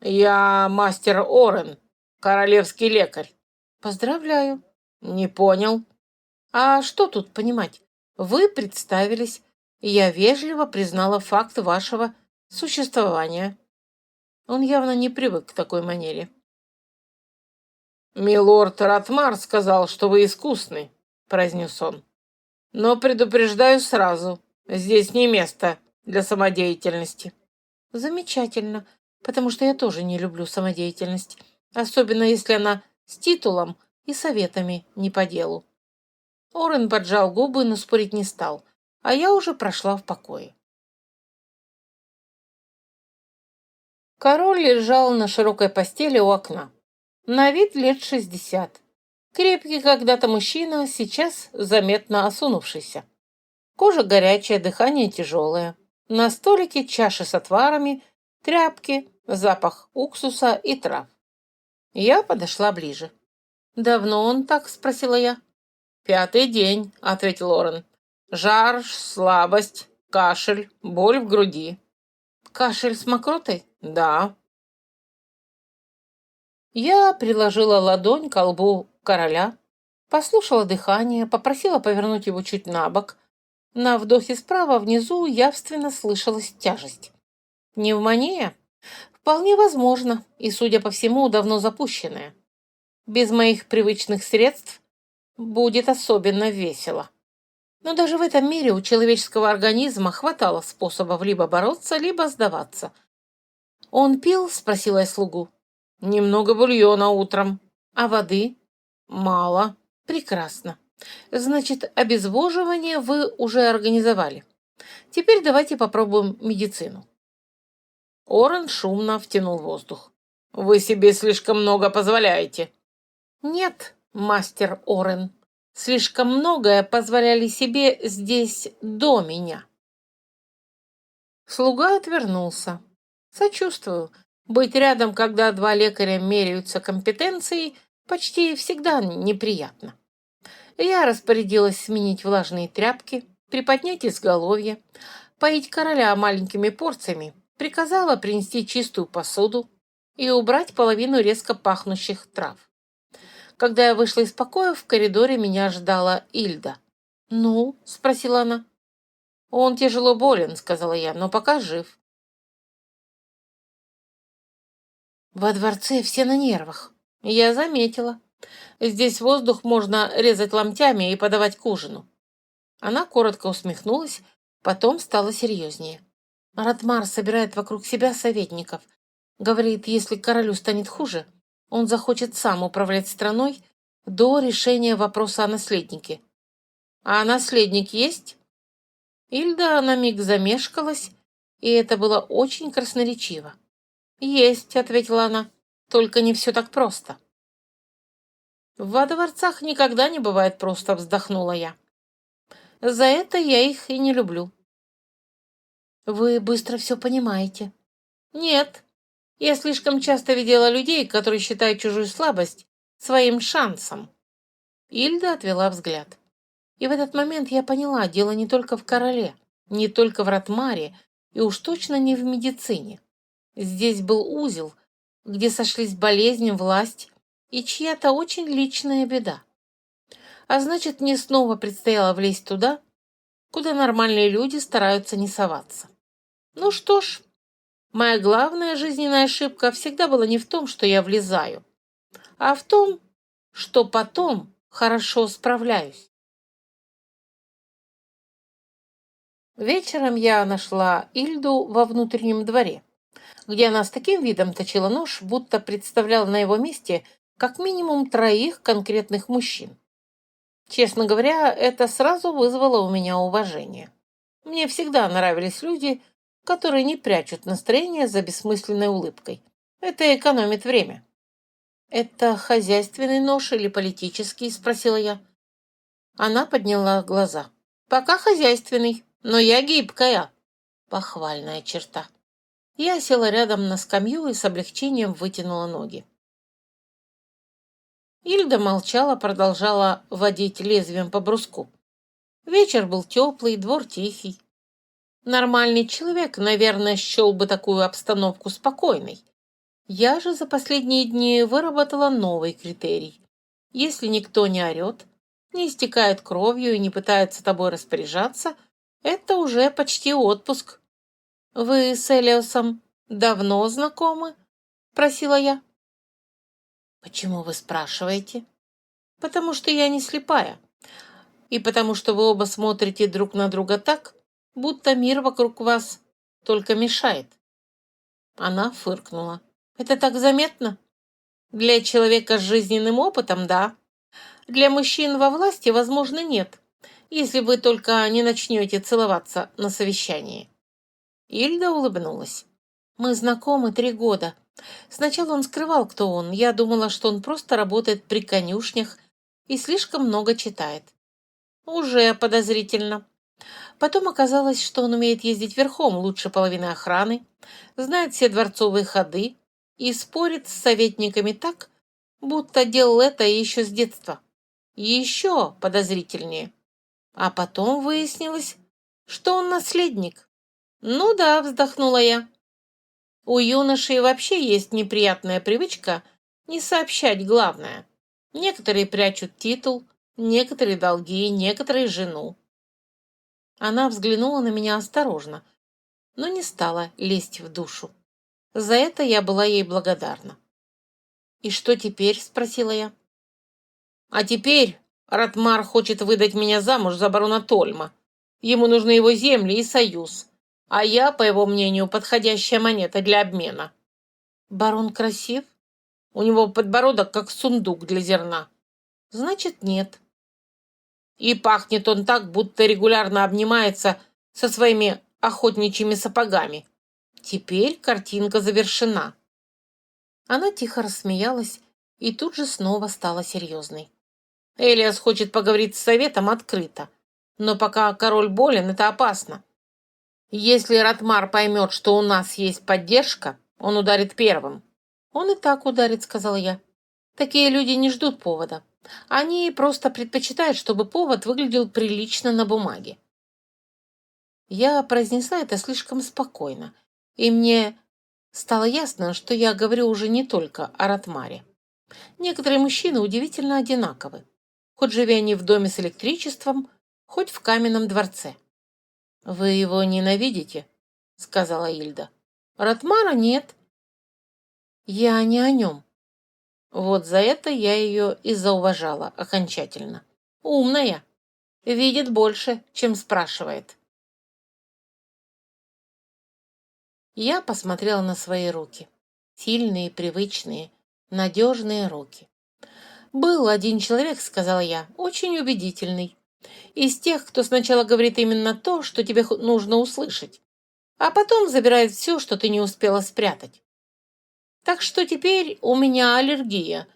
«Я мастер Орен, королевский лекарь». «Поздравляю». «Не понял». «А что тут понимать? Вы представились, и я вежливо признала факт вашего существования». Он явно не привык к такой манере. «Милорд Ратмар сказал, что вы искусный», — произнес он. «Но предупреждаю сразу, здесь не место для самодеятельности». «Замечательно, потому что я тоже не люблю самодеятельность, особенно если она с титулом и советами не по делу». Орен поджал губы, но спорить не стал, а я уже прошла в покое. Король лежал на широкой постели у окна. На вид лет 60. Крепкий когда-то мужчина, сейчас заметно осунувшийся. Кожа горячая, дыхание тяжелое. На столике чаши с отварами, тряпки, запах уксуса и трав. Я подошла ближе. «Давно он так?» — спросила я. «5-й день», — ответил Орен. «Жар, слабость, кашель, боль в груди». «Кашель с мокротой?» «Да». Я приложила ладонь к лбу короля, послушала дыхание, попросила повернуть его чуть на бок. На вдохе справа внизу явственно слышалась тяжесть. Пневмония? Вполне возможно, и, судя по всему, давно запущенная. Без моих привычных средств будет особенно весело. Но даже в этом мире у человеческого организма хватало способов либо бороться, либо сдаваться. «Он пил?» — спросила я слугу. «Немного бульона утром. А воды?» «Мало». «Прекрасно. Значит, обезвоживание вы уже организовали. Теперь давайте попробуем медицину». Орен шумно втянул воздух. «Вы себе слишком много позволяете». «Нет, мастер Орен, слишком многое позволяли себе здесь до меня». Слуга отвернулся. «Сочувствую. Быть рядом, когда два лекаря меряются компетенцией, почти всегда неприятно». Я распорядилась сменить влажные тряпки, приподнять изголовье, поить короля маленькими порциями, приказала принести чистую посуду и убрать половину резко пахнущих трав. Когда я вышла из покоя, в коридоре меня ждала Ильда. «Ну?» — спросила она. «Он тяжело болен», — сказала я, — «но пока жив». Во дворце все на нервах. Я заметила. Здесь воздух можно резать ломтями и подавать к ужину. Она коротко усмехнулась, потом стала серьезнее. Ратмар собирает вокруг себя советников. Говорит, если королю станет хуже, он захочет сам управлять страной до решения вопроса о наследнике. А наследник есть? Ильда на миг замешкалась, и это было очень красноречиво. «Есть», — ответила она, — «только не все так просто». «Во дворцах никогда не бывает просто», — вздохнула я. «За это я их и не люблю». «Вы быстро все понимаете». «Нет, я слишком часто видела людей, которые считают чужую слабость своим шансом». Ильда отвела взгляд. И в этот момент я поняла, дело не только в короле, не только в Ратмаре, и уж точно не в медицине. Здесь был узел, где сошлись болезнь, власть и чья-то очень личная беда. А значит, мне снова предстояло влезть туда, куда нормальные люди стараются не соваться. Ну что ж, моя главная жизненная ошибка всегда была не в том, что я влезаю, а в том, что потом хорошо справляюсь. Вечером я нашла Ильду во внутреннем дворе, где она с таким видом точила нож, будто представляла на его месте как минимум 3 конкретных мужчин. Честно говоря, это сразу вызвало у меня уважение. Мне всегда нравились люди, которые не прячут настроение за бессмысленной улыбкой. Это экономит время. «Это хозяйственный нож или политический?» — спросила я. Она подняла глаза. «Пока хозяйственный, но я гибкая». Похвальная черта. Я села рядом на скамью и с облегчением вытянула ноги. Ильда молчала, продолжала водить лезвием по бруску. Вечер был теплый, двор тихий. Нормальный человек, наверное, счел бы такую обстановку спокойной. Я же за последние дни выработала новый критерий. Если никто не орет, не истекает кровью и не пытается тобой распоряжаться, это уже почти отпуск. «Вы с Элиосом давно знакомы?» — просила я. Почему вы спрашиваете? Потому что я не слепая. И потому что вы оба смотрите друг на друга так, будто мир вокруг вас только мешает. Она фыркнула. Это так заметно? Для человека с жизненным опытом, да. Для мужчин во власти, возможно, нет, если вы только не начнете целоваться на совещании. Ильда улыбнулась. Мы знакомы 3 года. Сначала он скрывал, кто он. Я думала, что он просто работает при конюшнях и слишком много читает. Уже подозрительно. Потом оказалось, что он умеет ездить верхом лучше половины охраны, знает все дворцовые ходы и спорит с советниками так, будто делал это еще с детства. Еще подозрительнее. А потом выяснилось, что он наследник. Ну да, вздохнула я. У юношей вообще есть неприятная привычка не сообщать главное. Некоторые прячут титул, некоторые долги, некоторые жену. Она взглянула на меня осторожно, но не стала лезть в душу. За это я была ей благодарна. «И что теперь?» – спросила я. «А теперь Ратмар хочет выдать меня замуж за барона Тольма. Ему нужны его земли и союз, а я, по его мнению, подходящая монета для обмена». «Барон красив? У него подбородок, как сундук для зерна». «Значит, нет». «И пахнет он так, будто регулярно обнимается со своими охотничьими сапогами. Теперь картинка завершена». Она тихо рассмеялась и тут же снова стала серьезной. «Элиас хочет поговорить с советом открыто, но пока король болен, это опасно. Если Ратмар поймет, что у нас есть поддержка, он ударит первым». «Он и так ударит», — сказала я. «Такие люди не ждут повода. Они просто предпочитают, чтобы повод выглядел прилично на бумаге». Я произнесла это слишком спокойно, и мне стало ясно, что я говорю уже не только о Ратмаре. Некоторые мужчины удивительно одинаковы, хоть живя они в доме с электричеством, хоть в каменном дворце. «Вы его ненавидите?» — сказала Ильда. «Ратмара нет». «Я не о нем». Вот за это я ее и зауважала окончательно. Умная, видит больше, чем спрашивает. Я посмотрела на свои руки. Сильные, привычные, надежные руки. «Был один человек, — сказала я, — очень убедительный. Из тех, кто сначала говорит именно то, что тебе нужно услышать, а потом забирает все, что ты не успела спрятать. Так что теперь у меня аллергия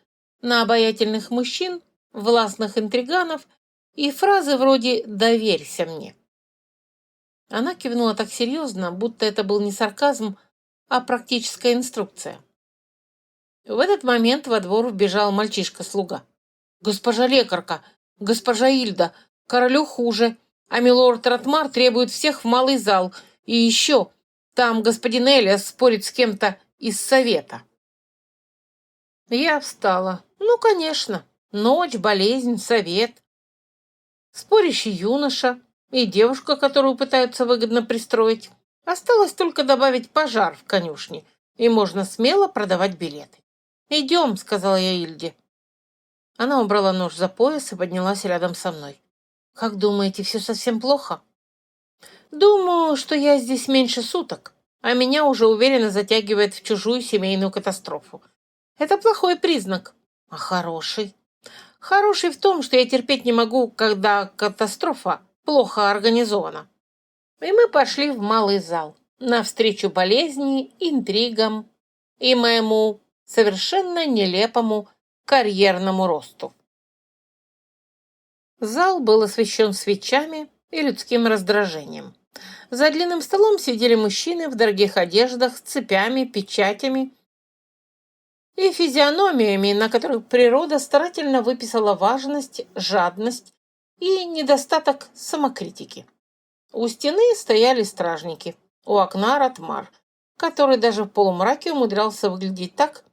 на обаятельных мужчин, властных интриганов и фразы вроде «доверься мне». Она кивнула так серьезно, будто это был не сарказм, а практическая инструкция. В этот момент во двор вбежал мальчишка-слуга. «Госпожа лекарка! Госпожа Ильда! Королю хуже, а милорд Ратмар требует всех в малый зал. И еще, там господин Элиас спорит с кем-то из совета». Я встала. Ну, конечно. Ночь, болезнь, совет. Спорящий юноша и девушка, которую пытаются выгодно пристроить. Осталось только добавить пожар в конюшне, и можно смело продавать билеты. «Идем», — сказала я Ильде. Она убрала нож за пояс и поднялась рядом со мной. «Как думаете, все совсем плохо?» «Думаю, что я здесь меньше суток, а меня уже уверенно затягивает в чужую семейную катастрофу. Это плохой признак. А хороший? Хороший в том, что я терпеть не могу, когда катастрофа плохо организована». И мы пошли в малый зал, навстречу болезни, интригам и моему совершенно нелепому карьерному росту. Зал был освещен свечами и людским раздражением. За длинным столом сидели мужчины в дорогих одеждах с цепями, печатями и физиономиями, на которых природа старательно выписала важность, жадность и недостаток самокритики. У стены стояли стражники, у окна Ратмар, который даже в полумраке умудрялся выглядеть так,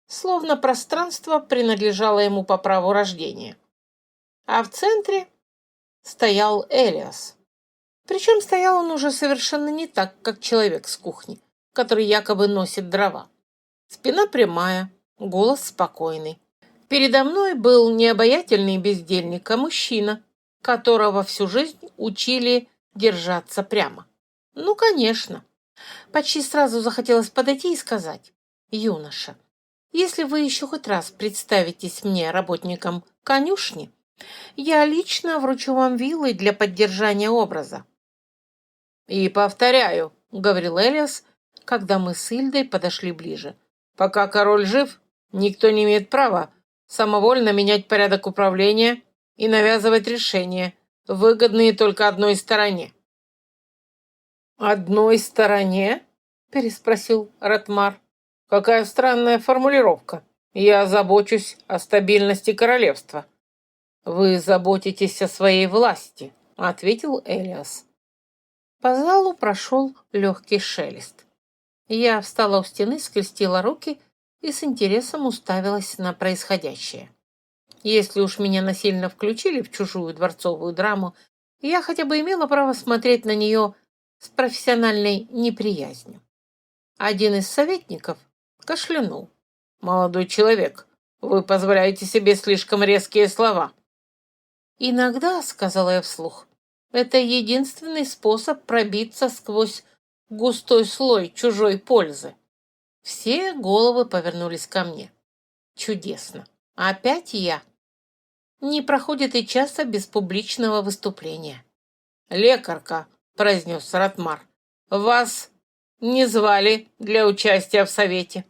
словно пространство принадлежало ему по праву рождения. А в центре стоял Элиас. Причем стоял он уже совершенно не так, как человек с кухни, который якобы носит дрова. Спина прямая, голос спокойный. Передо мной был не обаятельный бездельник, а мужчина, которого всю жизнь учили держаться прямо. Ну, конечно. Почти сразу захотелось подойти и сказать: «Юноша, если вы еще хоть раз представитесь мне работником конюшни, я лично вручу вам вилы для поддержания образа». «И повторяю», — говорил Элиас, когда мы с Ильдой подошли ближе, «пока король жив, никто не имеет права самовольно менять порядок управления и навязывать решения, выгодные только одной стороне». «Одной стороне?» — переспросил Ратмар. «Какая странная формулировка. Я забочусь о стабильности королевства». «Вы заботитесь о своей власти», — ответил Элиас. По залу прошел легкий шелест. Я встала у стены, скрестила руки и с интересом уставилась на происходящее. Если уж меня насильно включили в чужую дворцовую драму, я хотя бы имела право смотреть на нее с профессиональной неприязнью. Один из советников кашлянул. «Молодой человек, вы позволяете себе слишком резкие слова». «Иногда, — сказала я вслух, — это единственный способ пробиться сквозь густой слой чужой пользы». Все головы повернулись ко мне. Чудесно. Опять я. Не проходит и часа без публичного выступления. «Лекарка», — произнес Ратмар, — «вас не звали для участия в совете».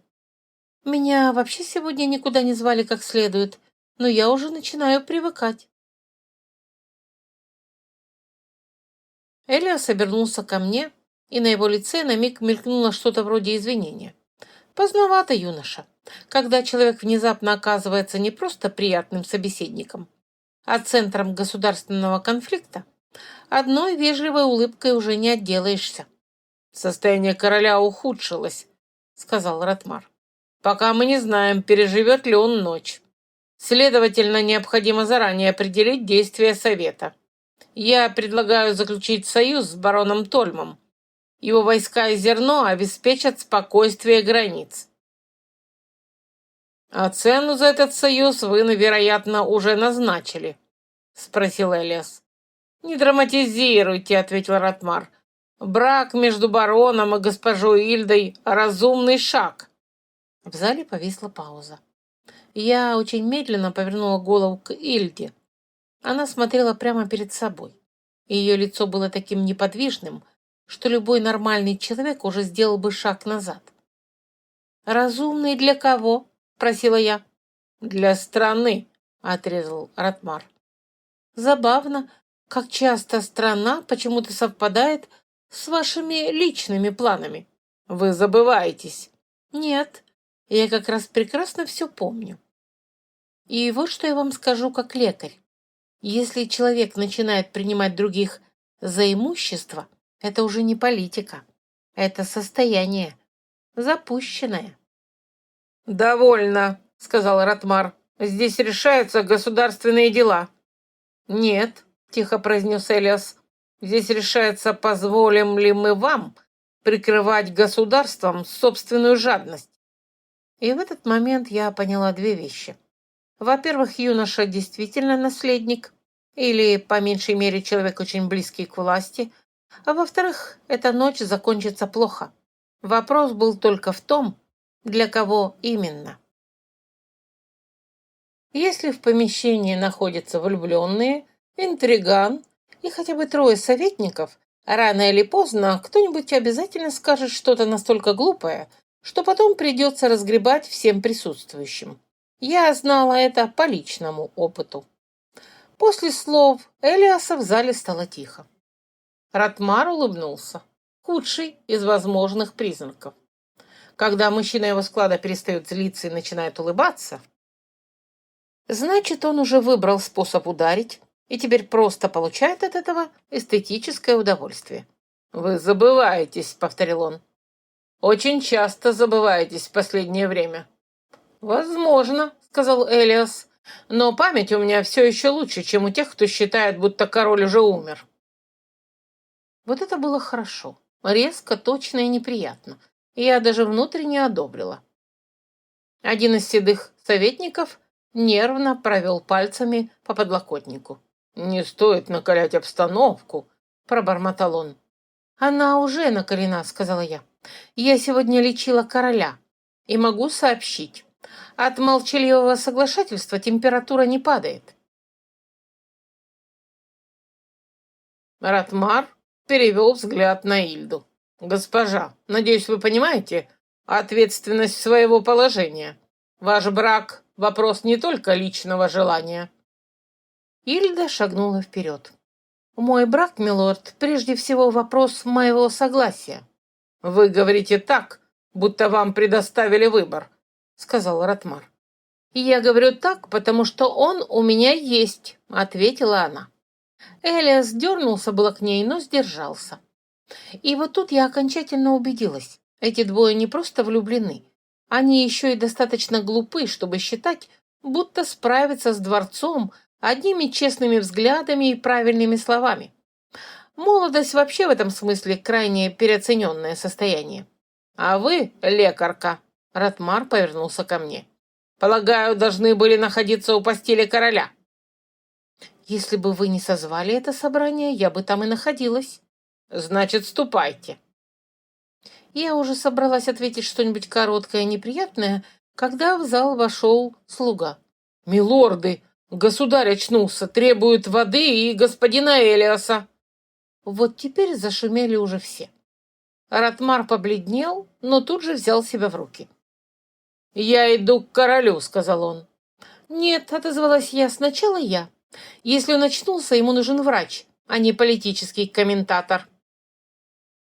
«Меня вообще сегодня никуда не звали как следует, но я уже начинаю привыкать». Элиас обернулся ко мне, и на его лице на миг мелькнуло что-то вроде извинения. Поздновато, юноша, когда человек внезапно оказывается не просто приятным собеседником, а центром государственного конфликта. Одной вежливой улыбкой уже не отделаешься. «Состояние короля ухудшилось», — сказал Ратмар. «Пока мы не знаем, переживет ли он ночь. Следовательно, необходимо заранее определить действия совета. Я предлагаю заключить союз с бароном Тольмом. Его войска и зерно обеспечат спокойствие границ». «А цену за этот союз вы, вероятно, уже назначили?» — спросил Элиас. «Не драматизируйте», — ответил Ратмар. «Брак между бароном и госпожой Ильдой — разумный шаг». В зале повисла пауза. Я очень медленно повернула голову к Ильде. Она смотрела прямо перед собой. Ее лицо было таким неподвижным, что любой нормальный человек уже сделал бы шаг назад. «Разумный для кого?» — просила я. «Для страны», — отрезал Ратмар. «Забавно, как часто страна почему-то совпадает с вашими личными планами. Вы забываетесь». «Нет, я как раз прекрасно все помню. И вот что я вам скажу как лекарь. Если человек начинает принимать других за имущество, это уже не политика. Это состояние, запущенное». «Довольно», — сказал Ратмар. «Здесь решаются государственные дела». «Нет», — тихо произнес Элиас. «Здесь решается, позволим ли мы вам прикрывать государством собственную жадность». И в этот момент я поняла две вещи. Во-первых, юноша действительно наследник, или, по меньшей мере, человек очень близкий к власти, а во-вторых, эта ночь закончится плохо. Вопрос был только в том, для кого именно. Если в помещении находятся влюбленные, интриган и хотя бы трое советников, рано или поздно кто-нибудь обязательно скажет что-то настолько глупое, что потом придется разгребать всем присутствующим. Я знала это по личному опыту. После слов Элиаса в зале стало тихо. Ратмар улыбнулся. Худший из возможных признаков. Когда мужчина его склада перестает злиться и начинает улыбаться, значит, он уже выбрал способ ударить и теперь просто получает от этого эстетическое удовольствие. «Вы забываетесь», — повторил он. «Очень часто забываетесь в последнее время». «Возможно», — сказал Элиас, «но память у меня все еще лучше, чем у тех, кто считает, будто король уже умер». Вот это было хорошо, резко, точно и неприятно. Я даже внутренне одобрила. Один из седых советников нервно провел пальцами по подлокотнику. «Не стоит накалять обстановку», — пробормотал он. «Она уже накалена», — сказала я. «Я сегодня лечила короля и могу сообщить. От молчаливого соглашательства температура не падает». Ратмар перевел взгляд на Ильду. «Госпожа, надеюсь, вы понимаете ответственность своего положения. Ваш брак — вопрос не только личного желания». Ильда шагнула вперед. «Мой брак, милорд, прежде всего вопрос моего согласия». «Вы говорите так, будто вам предоставили выбор», — сказал Ратмар. «Я говорю так, потому что он у меня есть», — ответила она. Элиас дернулся было к ней, но сдержался. И вот тут я окончательно убедилась. Эти двое не просто влюблены. Они еще и достаточно глупы, чтобы считать, будто справятся с дворцом одними честными взглядами и правильными словами. Молодость вообще в этом смысле крайне переоцененное состояние. А вы, лекарка, Ратмар повернулся ко мне, полагаю, должны были находиться у постели короля. Если бы вы не созвали это собрание, я бы там и находилась. Значит, ступайте. Я уже собралась ответить что-нибудь короткое и неприятное, когда в зал вошел слуга. «Милорды, государь очнулся, требует воды и господина Элиаса». Вот теперь зашумели уже все. Ратмар побледнел, но тут же взял себя в руки. «Я иду к королю», — сказал он. «Нет», — отозвалась я, — «сначала я. Если он очнулся, ему нужен врач, а не политический комментатор».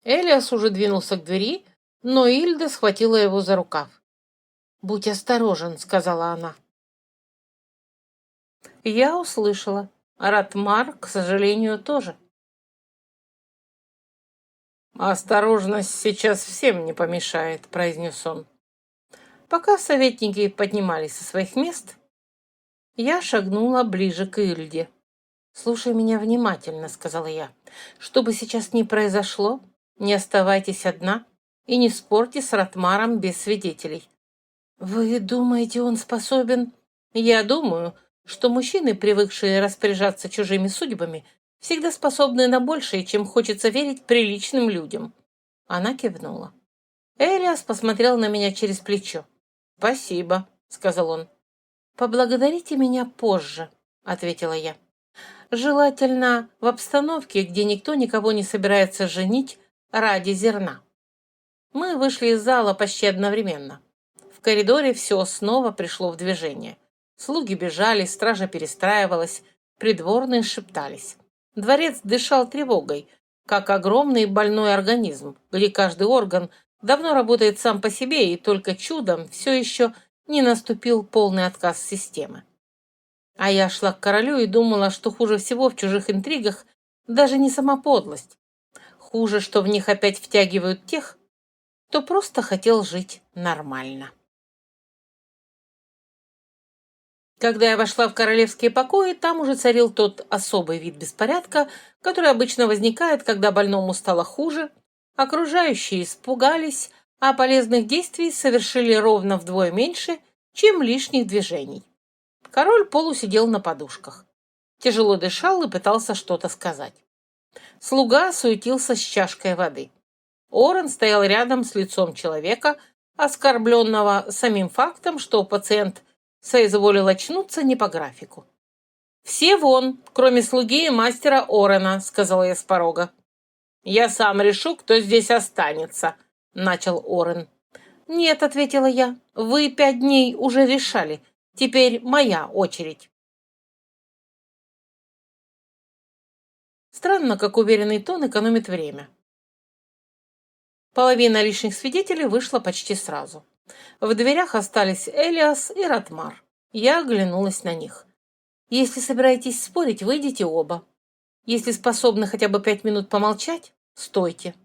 Элиас уже двинулся к двери, но Ильда схватила его за рукав. «Будь осторожен», — сказала она. Я услышала. Ратмар, к сожалению, тоже. «Осторожность сейчас всем не помешает», — произнес он. Пока советники поднимались со своих мест, я шагнула ближе к Ильде. «Слушай меня внимательно», — сказала я. «Что бы сейчас ни произошло, не оставайтесь одна и не спорьте с Ратмаром без свидетелей». «Вы думаете, он способен?» «Я думаю, что мужчины, привыкшие распоряжаться чужими судьбами, всегда способны на большее, чем хочется верить приличным людям». Она кивнула. Элиас посмотрел на меня через плечо. «Спасибо», — сказал он. «Поблагодарите меня позже», — ответила я. «Желательно в обстановке, где никто никого не собирается женить ради зерна». Мы вышли из зала почти одновременно. В коридоре все снова пришло в движение. Слуги бежали, стража перестраивалась, придворные шептались. Дворец дышал тревогой, как огромный больной организм, где каждый орган давно работает сам по себе, и только чудом все еще не наступил полный отказ системы. А я шла к королю и думала, что хуже всего в чужих интригах даже не сама подлость. Хуже, что в них опять втягивают тех, кто просто хотел жить нормально. Когда я вошла в королевские покои, там уже царил тот особый вид беспорядка, который обычно возникает, когда больному стало хуже, окружающие испугались, а полезных действий совершили ровно вдвое меньше, чем лишних движений. Король полусидел на подушках. Тяжело дышал и пытался что-то сказать. Слуга суетился с чашкой воды. Орен стоял рядом с лицом человека, оскорбленного самим фактом, что пациент соизволил очнуться не по графику. «Все вон, кроме слуги и мастера Орена», — сказала я с порога. «Я сам решу, кто здесь останется», — начал Орен. «Нет», — ответила я, — «вы 5 дней уже решали. Теперь моя очередь». Странно, как уверенный тон экономит время. Половина лишних свидетелей вышла почти сразу. В дверях остались Элиас и Ратмар. Я оглянулась на них. «Если собираетесь спорить, выйдите оба. Если способны хотя бы 5 минут помолчать, стойте».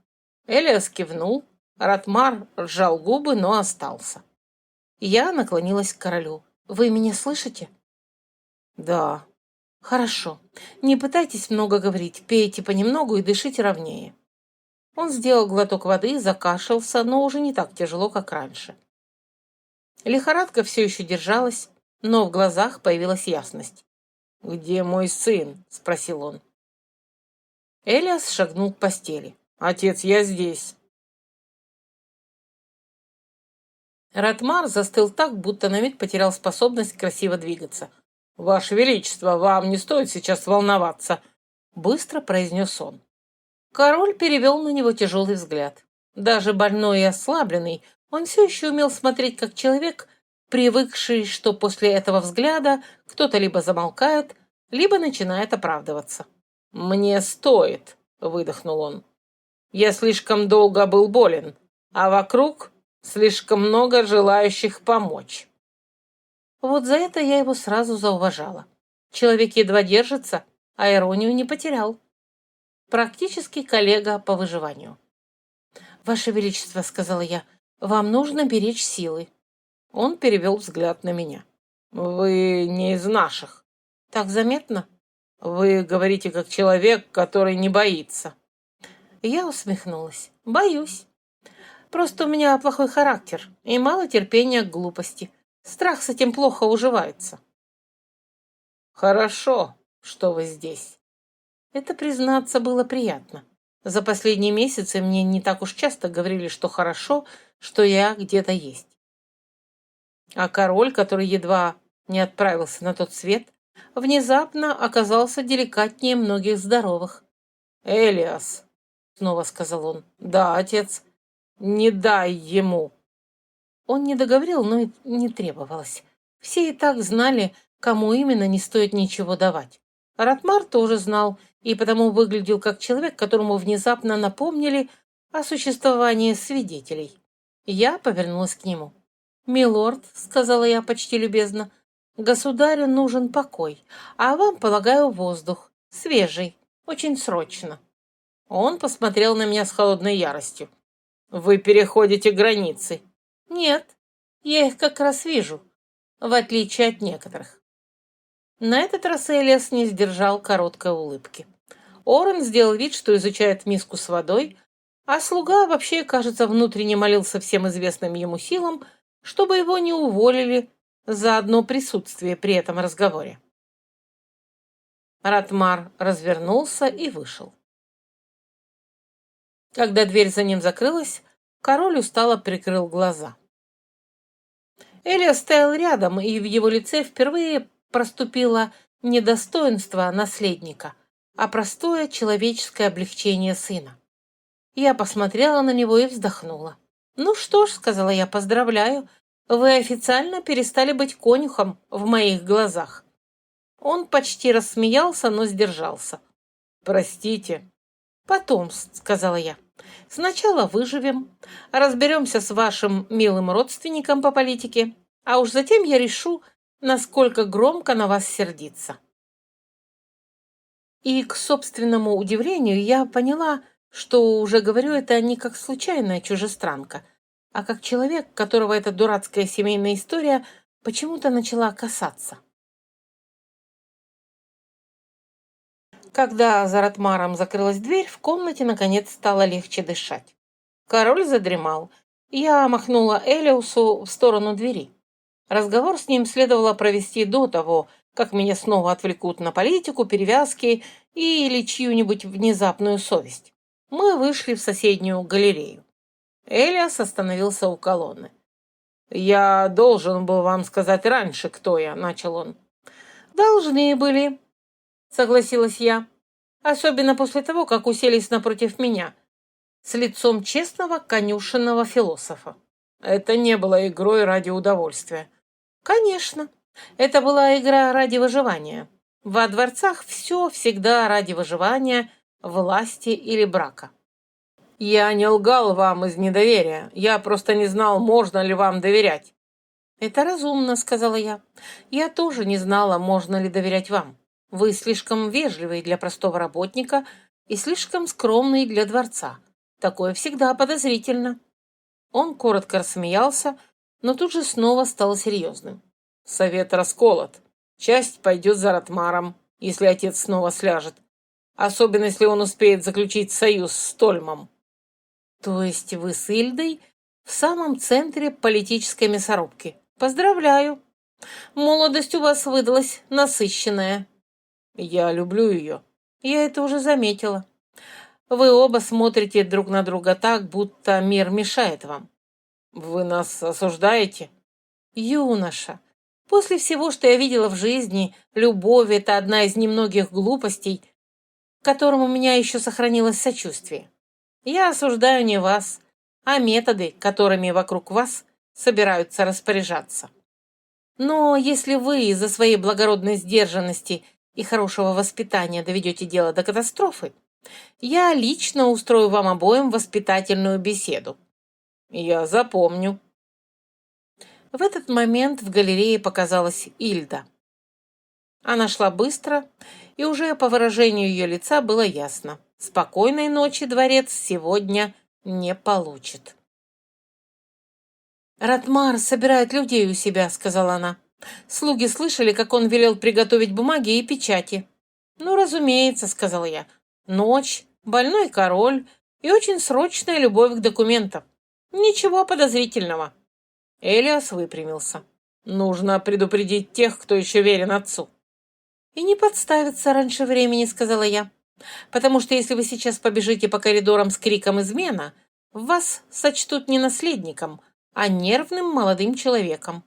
Элиас кивнул, Ратмар сжал губы, но остался. Я наклонилась к королю. «Вы меня слышите?» «Да». «Хорошо. Не пытайтесь много говорить, пейте понемногу и дышите ровнее». Он сделал глоток воды, закашлялся, но уже не так тяжело, как раньше. Лихорадка все еще держалась, но в глазах появилась ясность. «Где мой сын?» — спросил он. Элиас шагнул к постели. «Отец, я здесь». Ратмар застыл так, будто на миг потерял способность красиво двигаться. «Ваше Величество, вам не стоит сейчас волноваться», — быстро произнес он. Король перевел на него тяжелый взгляд. Даже больной и ослабленный, он все еще умел смотреть как человек, привыкший, что после этого взгляда кто-то либо замолкает, либо начинает оправдываться. «Мне стоит», — выдохнул он. «Я слишком долго был болен, а вокруг слишком много желающих помочь». Вот за это я его сразу зауважала. Человек едва держится, а иронию не потерял. Практически коллега по выживанию. «Ваше Величество», — сказала я, — «вам нужно беречь силы». Он перевел взгляд на меня. «Вы не из наших». «Так заметно?» «Вы говорите как человек, который не боится». Я усмехнулась. «Боюсь. Просто у меня плохой характер и мало терпения к глупости. Страх с этим плохо уживается». «Хорошо, что вы здесь». Это, признаться, было приятно. За последние месяцы мне не так уж часто говорили, что хорошо, что я где-то есть. А король, который едва не отправился на тот свет, внезапно оказался деликатнее многих здоровых. «Элиас», — снова сказал он. «Да, отец, не дай ему». Он не договорил, но и не требовалось. Все и так знали, кому именно не стоит ничего давать. Ратмар тоже знал, и потому выглядел как человек, которому внезапно напомнили о существовании свидетелей. Я повернулась к нему. «Милорд», — сказала я почти любезно, — «государю нужен покой, а вам, полагаю, воздух, свежий, очень срочно». Он посмотрел на меня с холодной яростью. «Вы переходите границы». «Нет, я их как раз вижу, в отличие от некоторых». На этот раз Элиас не сдержал короткой улыбки. Орен сделал вид, что изучает миску с водой, а слуга вообще, кажется, внутренне молился всем известным ему силам, чтобы его не уволили за одно присутствие при этом разговоре. Ратмар развернулся и вышел. Когда дверь за ним закрылась, король устало прикрыл глаза. Элиас стоял рядом, и в его лице впервые проступило не достоинство наследника, а простое человеческое облегчение сына. Я посмотрела на него и вздохнула. «Ну что ж», — сказала я, — «поздравляю, вы официально перестали быть конюхом в моих глазах». Он почти рассмеялся, но сдержался. «Простите». «Потом», — сказала я, — «сначала выживем, разберемся с вашим милым родственником по политике, а уж затем я решу, насколько громко на вас сердиться». И, к собственному удивлению, я поняла, что уже говорю это не как случайная чужестранка, а как человек, которого эта дурацкая семейная история почему-то начала касаться. Когда за Ратмаром закрылась дверь, в комнате наконец стало легче дышать. Король задремал, и я махнула Элиусу в сторону двери. Разговор с ним следовало провести до того, как меня снова отвлекут на политику, перевязки или чью-нибудь внезапную совесть. Мы вышли в соседнюю галерею. Элиас остановился у колонны. «Я должен был вам сказать раньше, кто я», — начал он. «Должны были», — согласилась я, особенно после того, как уселись напротив меня, с лицом честного конюшенного философа. «Это не было игрой ради удовольствия». «Конечно, это была игра ради выживания. Во дворцах все всегда ради выживания, власти или брака». «Я не лгал вам из недоверия. Я просто не знал, можно ли вам доверять». «Это разумно», — сказала я. «Я тоже не знала, можно ли доверять вам. Вы слишком вежливый для простого работника и слишком скромный для дворца. Такое всегда подозрительно». Он коротко рассмеялся, но тут же снова стал серьезным. «Совет расколот. Часть пойдет за Ратмаром, если отец снова сляжет. Особенно, если он успеет заключить союз с Тольмом». «То есть вы с Ильдой в самом центре политической мясорубки? Поздравляю!» Молодость у вас выдалась насыщенная. Я люблю ее. Я это уже заметила. Вы оба смотрите друг на друга так, будто мир мешает вам. Вы нас осуждаете? Юноша, после всего, что я видела в жизни, любовь — это одна из немногих глупостей, к которым у меня еще сохранилось сочувствие. Я осуждаю не вас, а методы, которыми вокруг вас собираются распоряжаться. Но если вы из-за своей благородной сдержанности и хорошего воспитания доведете дело до катастрофы, я лично устрою вам обоим воспитательную беседу. Я запомню. В этот момент в галерее показалась Ильда. Она шла быстро, и уже по выражению ее лица было ясно: спокойной ночи дворец сегодня не получит. «Ратмар собирает людей у себя», — сказала она. «Слуги слышали, как он велел приготовить бумаги и печати». «Ну, разумеется», — сказала я. «Ночь, больной король и очень срочная любовь к документам. Ничего подозрительного». Элиас выпрямился. «Нужно предупредить тех, кто еще верен отцу». «И не подставиться раньше времени», — сказала я. «Потому что если вы сейчас побежите по коридорам с криком «измена», вас сочтут не наследником, а нервным молодым человеком».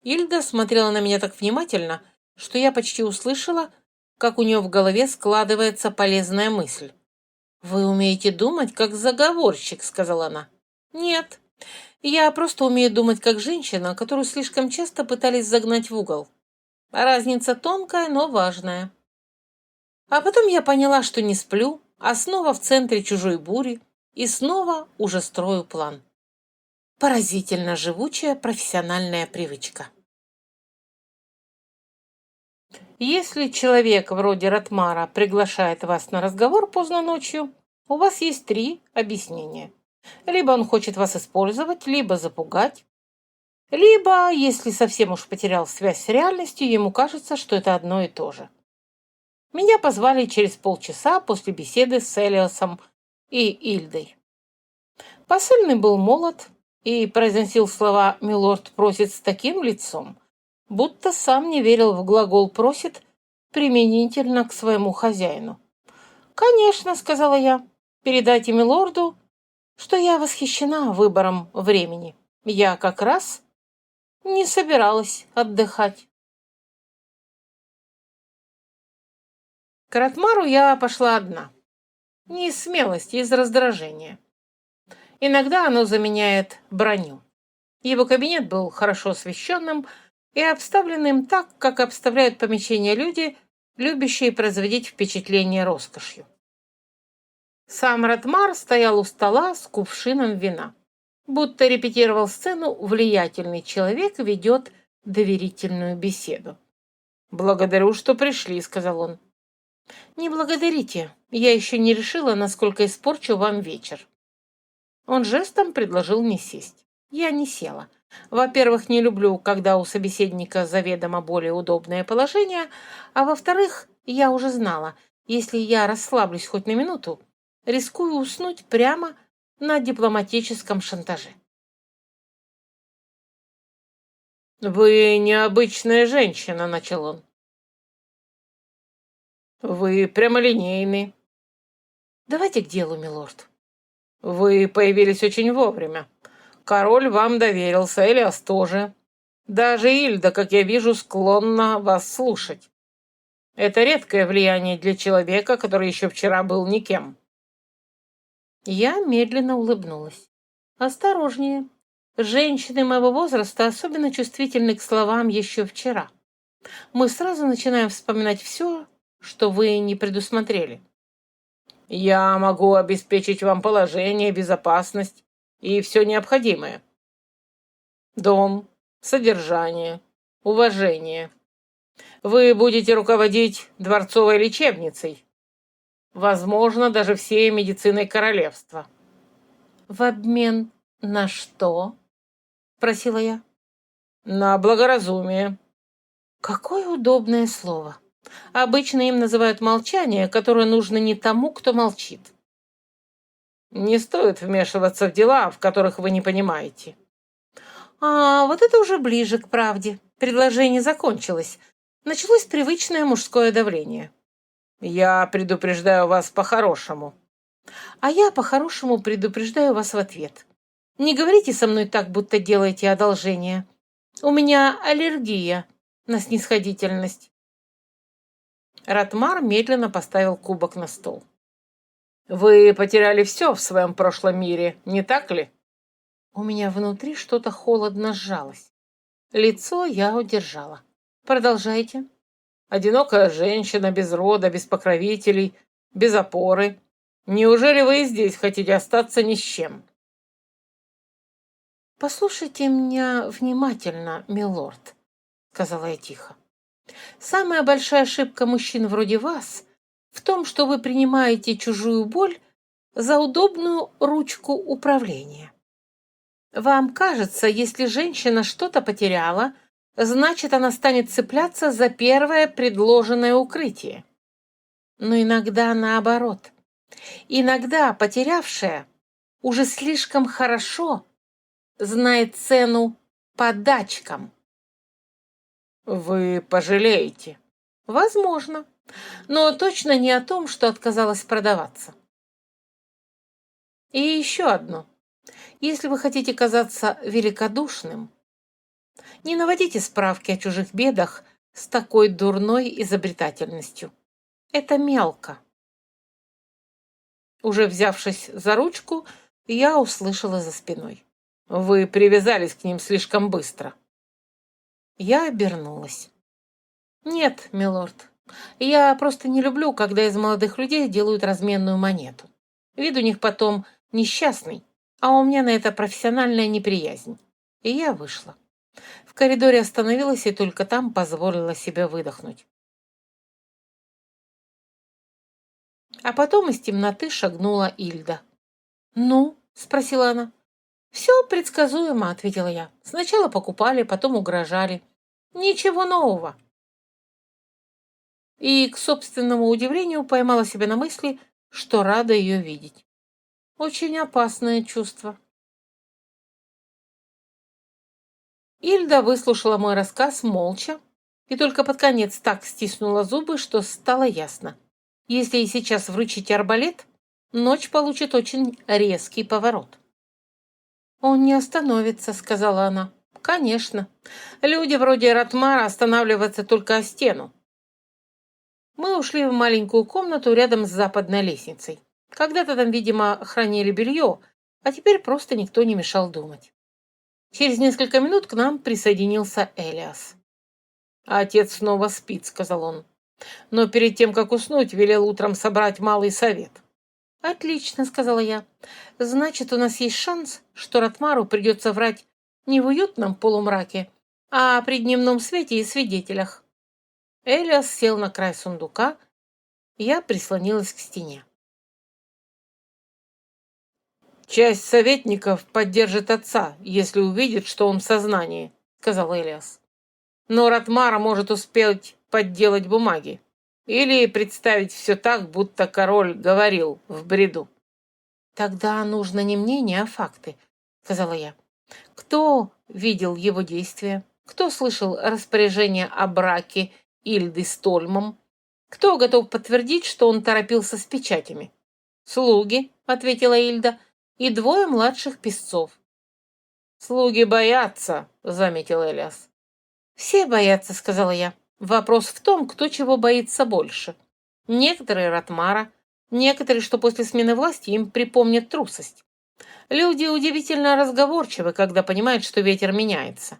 Ильда смотрела на меня так внимательно, что я почти услышала, как у нее в голове складывается полезная мысль. «Вы умеете думать, как заговорщик», — сказала она. «Нет, я просто умею думать, как женщина, которую слишком часто пытались загнать в угол. Разница тонкая, но важная». А потом я поняла, что не сплю, а снова в центре чужой бури, и снова уже строю план. Поразительно живучая профессиональная привычка. Если человек вроде Ратмара приглашает вас на разговор поздно ночью, у вас есть 3 объяснения. Либо он хочет вас использовать, либо запугать, либо, если совсем уж потерял связь с реальностью, ему кажется, что это одно и то же. Меня позвали через полчаса после беседы с Элиасом и Ильдой. Посыльный был молод и произносил слова «милорд просит» с таким лицом, будто сам не верил в глагол «просит» применительно к своему хозяину. «Конечно», — сказала я, — «передайте милорду, что я восхищена выбором времени. Я как раз не собиралась отдыхать». К Ратмару я пошла одна. Не из смелости, из раздражения. Иногда оно заменяет броню. Его кабинет был хорошо освещенным и обставленным так, как обставляют помещения люди, любящие производить впечатление роскошью. Сам Ратмар стоял у стола с кувшином вина. Будто репетировал сцену «Влиятельный человек ведет доверительную беседу». «Благодарю, что пришли», — сказал он. «Не благодарите, я еще не решила, насколько испорчу вам вечер». Он жестом предложил мне сесть. Я не села. Во-первых, не люблю, когда у собеседника заведомо более удобное положение, а во-вторых, я уже знала, если я расслаблюсь хоть на минуту, рискую уснуть прямо на дипломатическом шантаже. «Вы необычная женщина», — начал он. «Вы прямолинейны». «Давайте к делу, милорд». «Вы появились очень вовремя. Король вам доверился, Элиас тоже. Даже Ильда, как я вижу, склонна вас слушать. Это редкое влияние для человека, который еще вчера был никем». Я медленно улыбнулась. «Осторожнее. Женщины моего возраста особенно чувствительны к словам «еще вчера». Мы сразу начинаем вспоминать все, что вы не предусмотрели. Я могу обеспечить вам положение, безопасность и все необходимое. Дом, содержание, уважение. Вы будете руководить дворцовой лечебницей. Возможно, даже всей медициной королевства. В обмен на что? Спросила я. На благоразумие. Какое удобное слово. Обычно им называют молчание, которое нужно не тому, кто молчит. Не стоит вмешиваться в дела, в которых вы не понимаете. А вот это уже ближе к правде. Предложение закончилось. Началось привычное мужское давление. Я предупреждаю вас по-хорошему. А я по-хорошему предупреждаю вас в ответ. Не говорите со мной так, будто делаете одолжение. У меня аллергия на снисходительность. Ратмар медленно поставил кубок на стол. Вы потеряли все в своем прошлом мире, не так ли? У меня внутри что-то холодно сжалось. Лицо я удержала. Продолжайте. Одинокая женщина, без рода, без покровителей, без опоры. Неужели вы и здесь хотите остаться ни с чем? «Послушайте меня внимательно, милорд», — сказала я тихо. «Самая большая ошибка мужчин вроде вас в том, что вы принимаете чужую боль за удобную ручку управления. Вам кажется, если женщина что-то потеряла, значит, она станет цепляться за первое предложенное укрытие. Но иногда наоборот. Иногда потерявшая уже слишком хорошо знает цену подачкам. Вы пожалеете. Возможно, но точно не о том, что отказалась продаваться. И еще одно. Если вы хотите казаться великодушным, не наводите справки о чужих бедах с такой дурной изобретательностью. Это мелко. Уже взявшись за ручку, я услышала за спиной. Вы привязались к ним слишком быстро. Я обернулась. Нет, милорд, я просто не люблю, когда из молодых людей делают разменную монету. Вид у них потом несчастный, а у меня на это профессиональная неприязнь. И я вышла. В коридоре остановилась и только там позволила себе выдохнуть. А потом из темноты шагнула Ильда. «Ну?» — спросила она. «Все предсказуемо», — ответила я. «Сначала покупали, потом угрожали. Ничего нового». И, к собственному удивлению, поймала себя на мысли, что рада ее видеть. Очень опасное чувство. Ильда выслушала мой рассказ молча и только под конец так стиснула зубы, что стало ясно. Если ей сейчас вручить арбалет, ночь получит очень резкий поворот. «Он не остановится», — сказала она. «Конечно. Люди вроде Ратмара останавливаются только о стену». Мы ушли в маленькую комнату рядом с западной лестницей. Когда-то там, видимо, хранили белье, а теперь просто никто не мешал думать. Через несколько минут к нам присоединился Элиас. «Отец снова спит», — сказал он. «Но перед тем, как уснуть, велел утром собрать малый совет». «Отлично», — сказала я. «Значит, у нас есть шанс, что Ратмару придется врать не в уютном полумраке, а при дневном свете и свидетелях». Элиас сел на край сундука, я прислонилась к стене. «Часть советников поддержит отца, если увидит, что он в сознании», — сказал Элиас. «Но Ратмара может успеть подделать бумаги или представить все так, будто король говорил в бреду». «Тогда нужно не мнение, а факты», — сказала я. «Кто видел его действия? Кто слышал распоряжение о браке Ильды с Тольмом? Кто готов подтвердить, что он торопился с печатями?» «Слуги», — ответила Ильда, — «и двое младших песцов». «Слуги боятся», — заметил Элиас. «Все боятся», — сказала я. «Вопрос в том, кто чего боится больше. Некоторые Ратмара, некоторые, что после смены власти им припомнят трусость. Люди удивительно разговорчивы, когда понимают, что ветер меняется».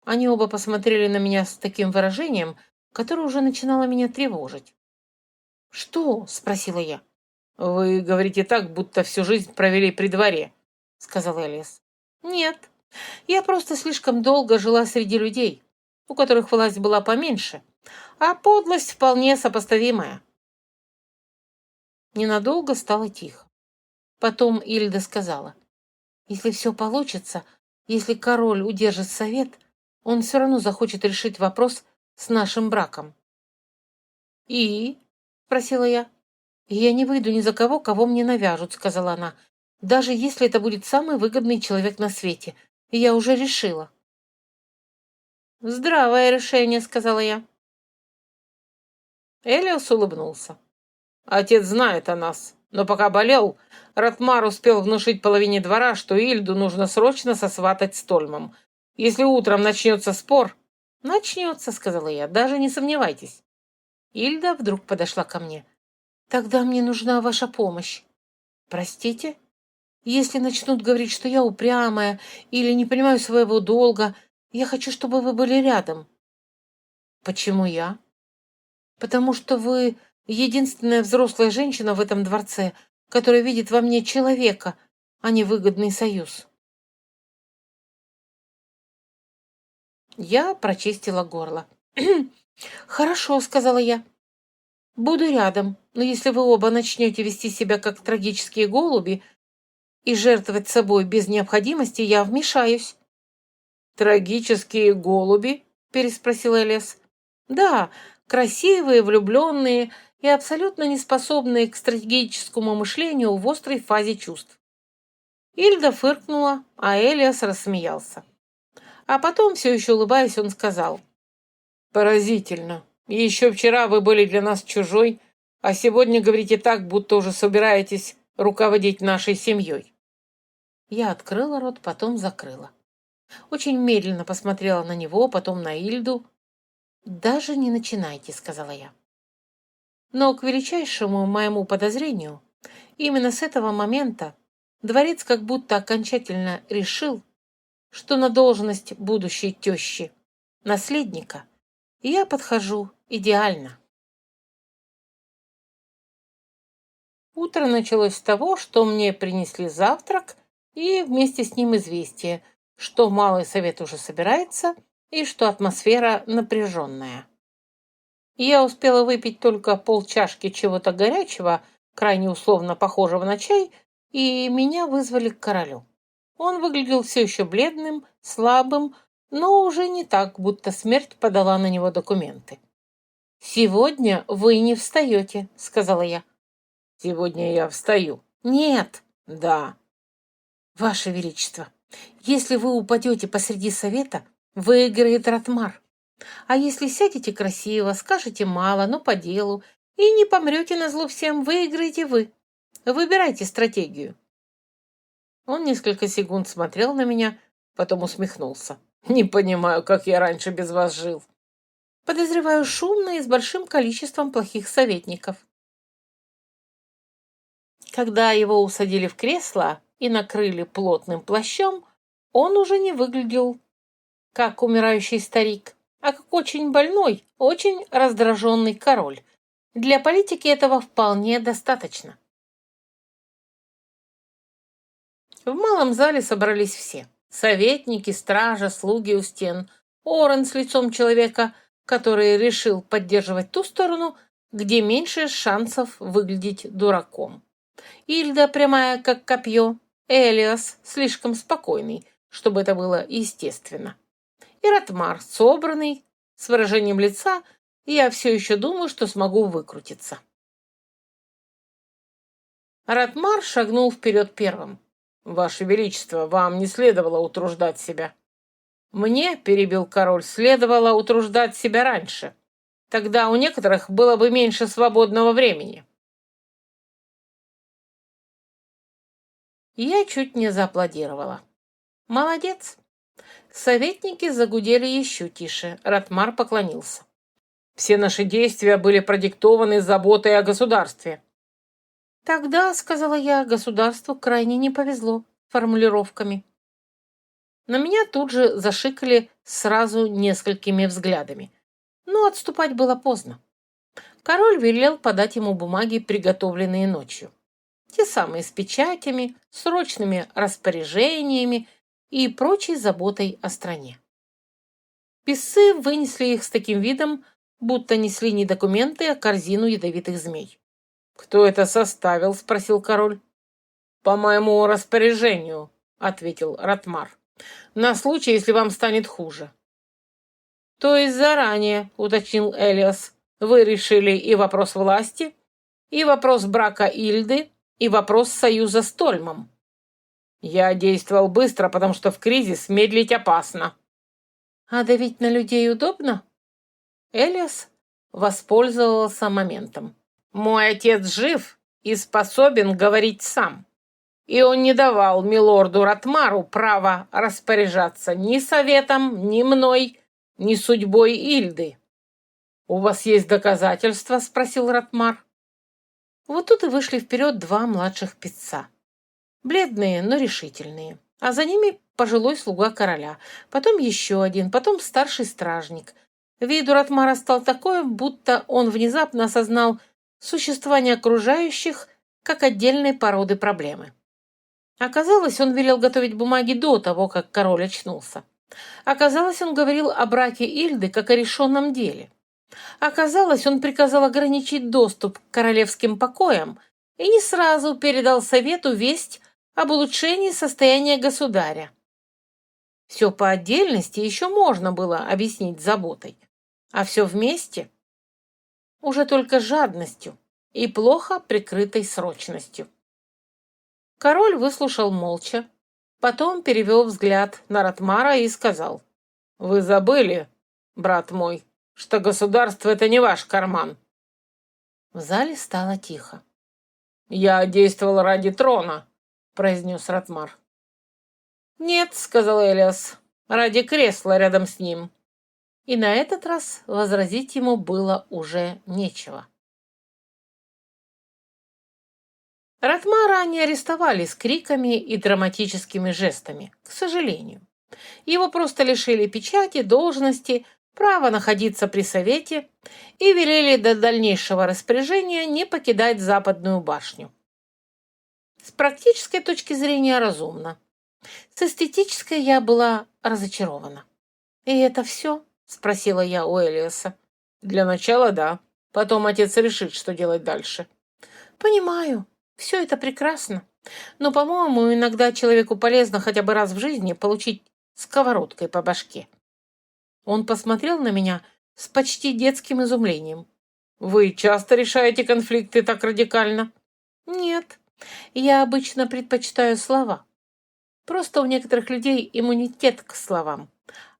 Они оба посмотрели на меня с таким выражением, которое уже начинало меня тревожить. «Что?» — спросила я. «Вы говорите так, будто всю жизнь провели при дворе», — сказал Элиас. «Нет, я просто слишком долго жила среди людей, у которых власть была поменьше, а подлость вполне сопоставимая». Ненадолго стало тихо. Потом Ильда сказала: «Если все получится, если король удержит совет, он все равно захочет решить вопрос с нашим браком». «И?» — спросила я. «Я не выйду ни за кого, кого мне навяжут», — сказала она. даже если это будет самый выгодный человек на свете. И я уже решила. «Здравое решение», — сказала я. Элиас улыбнулся. «Отец знает о нас, но пока болел, Ратмар успел внушить половине двора, что Ильду нужно срочно сосватать с Тольмом. Если утром начнется спор...» «Начнется», — сказала я, — «даже не сомневайтесь». Ильда вдруг подошла ко мне. «Тогда мне нужна ваша помощь». «Простите? Если начнут говорить, что я упрямая или не понимаю своего долга, я хочу, чтобы вы были рядом». «Почему я?» «Потому что вы единственная взрослая женщина в этом дворце, которая видит во мне человека, а не выгодный союз». Я прочистила горло. «Хорошо», — сказала я. «Буду рядом, но если вы оба начнете вести себя как трагические голуби и жертвовать собой без необходимости, я вмешаюсь». «Трагические голуби?» — переспросил Элиас. «Да, красивые, влюбленные и абсолютно неспособные к стратегическому мышлению в острой фазе чувств». Ильда фыркнула, а Элиас рассмеялся. А потом, все еще улыбаясь, он сказал: «Поразительно. Еще вчера вы были для нас чужой, а сегодня говорите так, будто уже собираетесь руководить нашей семьей». Я открыла рот, потом закрыла. Очень медленно посмотрела на него, потом на Ильду. «Даже не начинайте», — сказала я. Но, к величайшему моему подозрению, именно с этого момента дворец как будто окончательно решил, что на должность будущей тещи, наследника, я подхожу идеально. Утро началось с того, что мне принесли завтрак и вместе с ним известие, что Малый совет уже собирается и что атмосфера напряженная. Я успела выпить только полчашки чего-то горячего, крайне условно похожего на чай, и меня вызвали к королю. Он выглядел все еще бледным, слабым, но уже не так, будто смерть подала на него документы. «Сегодня вы не встаете», — сказала я. «Сегодня я встаю». «Нет». «Да». «Ваше Величество, если вы упадете посреди совета, выиграет Ратмар. А если сядете красиво, скажете мало, но по делу, и не помрете назло всем, выиграете вы. Выбирайте стратегию». Он несколько секунд смотрел на меня, потом усмехнулся. «Не понимаю, как я раньше без вас жил». «Подозреваю, шумно и с большим количеством плохих советников». Когда его усадили в кресло и накрыли плотным плащом, он уже не выглядел как умирающий старик, а как очень больной, очень раздраженный король. Для политики этого вполне достаточно. В малом зале собрались все. Советники, стража, слуги у стен, Орен с лицом человека, который решил поддерживать ту сторону, где меньше шансов выглядеть дураком. Ильда прямая, как копье, Элиас слишком спокойный, чтобы это было естественно. И Ратмар собранный, с выражением лица, я все еще думаю, что смогу выкрутиться. Ратмар шагнул вперед первым. «Ваше Величество, вам не следовало утруждать себя». «Мне, — перебил король, — следовало утруждать себя раньше. Тогда у некоторых было бы меньше свободного времени». Я чуть не зааплодировала. «Молодец!» Советники загудели еще тише. Ратмар поклонился. «Все наши действия были продиктованы заботой о государстве». «Тогда, — сказала я, — государству крайне не повезло с формулировками». На меня тут же зашикали сразу несколькими взглядами. Но отступать было поздно. Король велел подать ему бумаги, приготовленные ночью. Те самые с печатями, срочными распоряжениями и прочей заботой о стране. Писцы вынесли их с таким видом, будто несли не документы, а корзину ядовитых змей. «Кто это составил?» — спросил король. «По моему распоряжению», — ответил Ратмар. «На случай, если вам станет хуже». «То есть заранее, — уточнил Элиас, — вы решили и вопрос власти, и вопрос брака Ильды, и вопрос союза с Тольмом». Я действовал быстро, потому что в кризис медлить опасно. А давить на людей удобно? Элиас воспользовался моментом. Мой отец жив и способен говорить сам. И он не давал милорду Ратмару права распоряжаться ни советом, ни мной, ни судьбой Ильды. «У вас есть доказательства?» — спросил Ратмар. Вот тут и вышли вперед два младших писца. Бледные, но решительные. А за ними пожилой слуга короля, потом еще один, потом старший стражник. Вид у Ратмара стал такой, будто он внезапно осознал существование окружающих как отдельной породы проблемы. Оказалось, он велел готовить бумаги до того, как король очнулся. Оказалось, он говорил о браке Ильды как о решенном деле. Оказалось, он приказал ограничить доступ к королевским покоям и не сразу передал совету весть об улучшении состояния государя. Все по отдельности еще можно было объяснить заботой, а все вместе уже только жадностью и плохо прикрытой срочностью. Король выслушал молча, потом перевел взгляд на Ратмара и сказал: «Вы забыли, брат мой, что государство — это не ваш карман». В зале стало тихо. «Я действовал ради трона», — произнес Ратмар. «Нет», — сказал Элиас, — «ради кресла рядом с ним». И на этот раз возразить ему было уже нечего. Ратмара не арестовали с криками и драматическими жестами, к сожалению. Его просто лишили печати, должности, права находиться при совете и велели до дальнейшего распоряжения не покидать Западную башню. С практической точки зрения разумно. С эстетической я была разочарована. «И это все?» — спросила я у Элиаса. «Для начала да. Потом отец решит, что делать дальше». «Понимаю. Все это прекрасно. Но, по-моему, иногда человеку полезно хотя бы раз в жизни получить сковородкой по башке». Он посмотрел на меня с почти детским изумлением. «Вы часто решаете конфликты так радикально?» «Нет, я обычно предпочитаю слова. Просто у некоторых людей иммунитет к словам,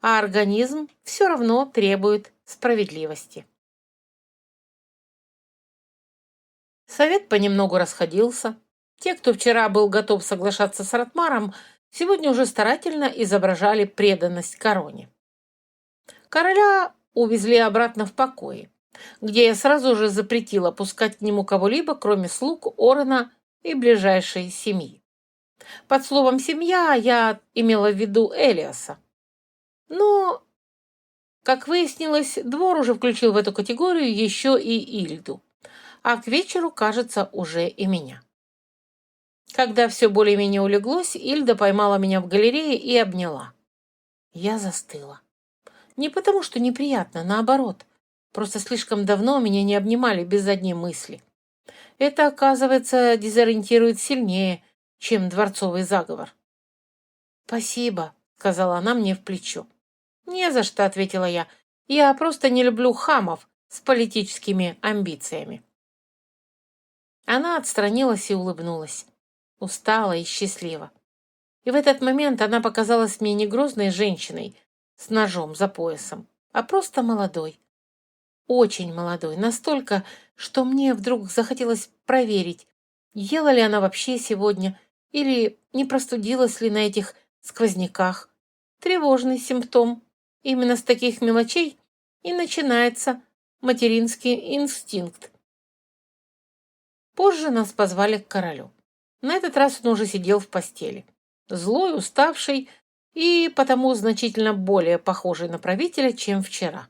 а организм все равно требует справедливости». Совет понемногу расходился. Те, кто вчера был готов соглашаться с Ратмаром, сегодня уже старательно изображали преданность короне. Короля увезли обратно в покои, где я сразу же запретила пускать к нему кого-либо, кроме слуг Орена и ближайшей семьи. Под словом «семья» я имела в виду Элиаса. Но, как выяснилось, двор уже включил в эту категорию еще и Ильду, а к вечеру, кажется, уже и меня. Когда все более-менее улеглось, Ильда поймала меня в галерее и обняла. Я застыла. Не потому, что неприятно, наоборот. Просто слишком давно меня не обнимали без задней мысли. Это, оказывается, дезориентирует сильнее, чем дворцовый заговор. «Спасибо», — сказала она мне в плечо. «Не за что», — ответила я. «Я просто не люблю хамов с политическими амбициями». Она отстранилась и улыбнулась. Устала и счастлива. И в этот момент она показалась мне не грозной женщиной с ножом за поясом, а просто молодой. Очень молодой, настолько, что мне вдруг захотелось проверить, ела ли она вообще сегодня или не простудилась ли на этих сквозняках. Тревожный симптом. Именно с таких мелочей и начинается материнский инстинкт. Позже нас позвали к королю. На этот раз он уже сидел в постели. Злой, уставший и потому значительно более похожий на правителя, чем вчера.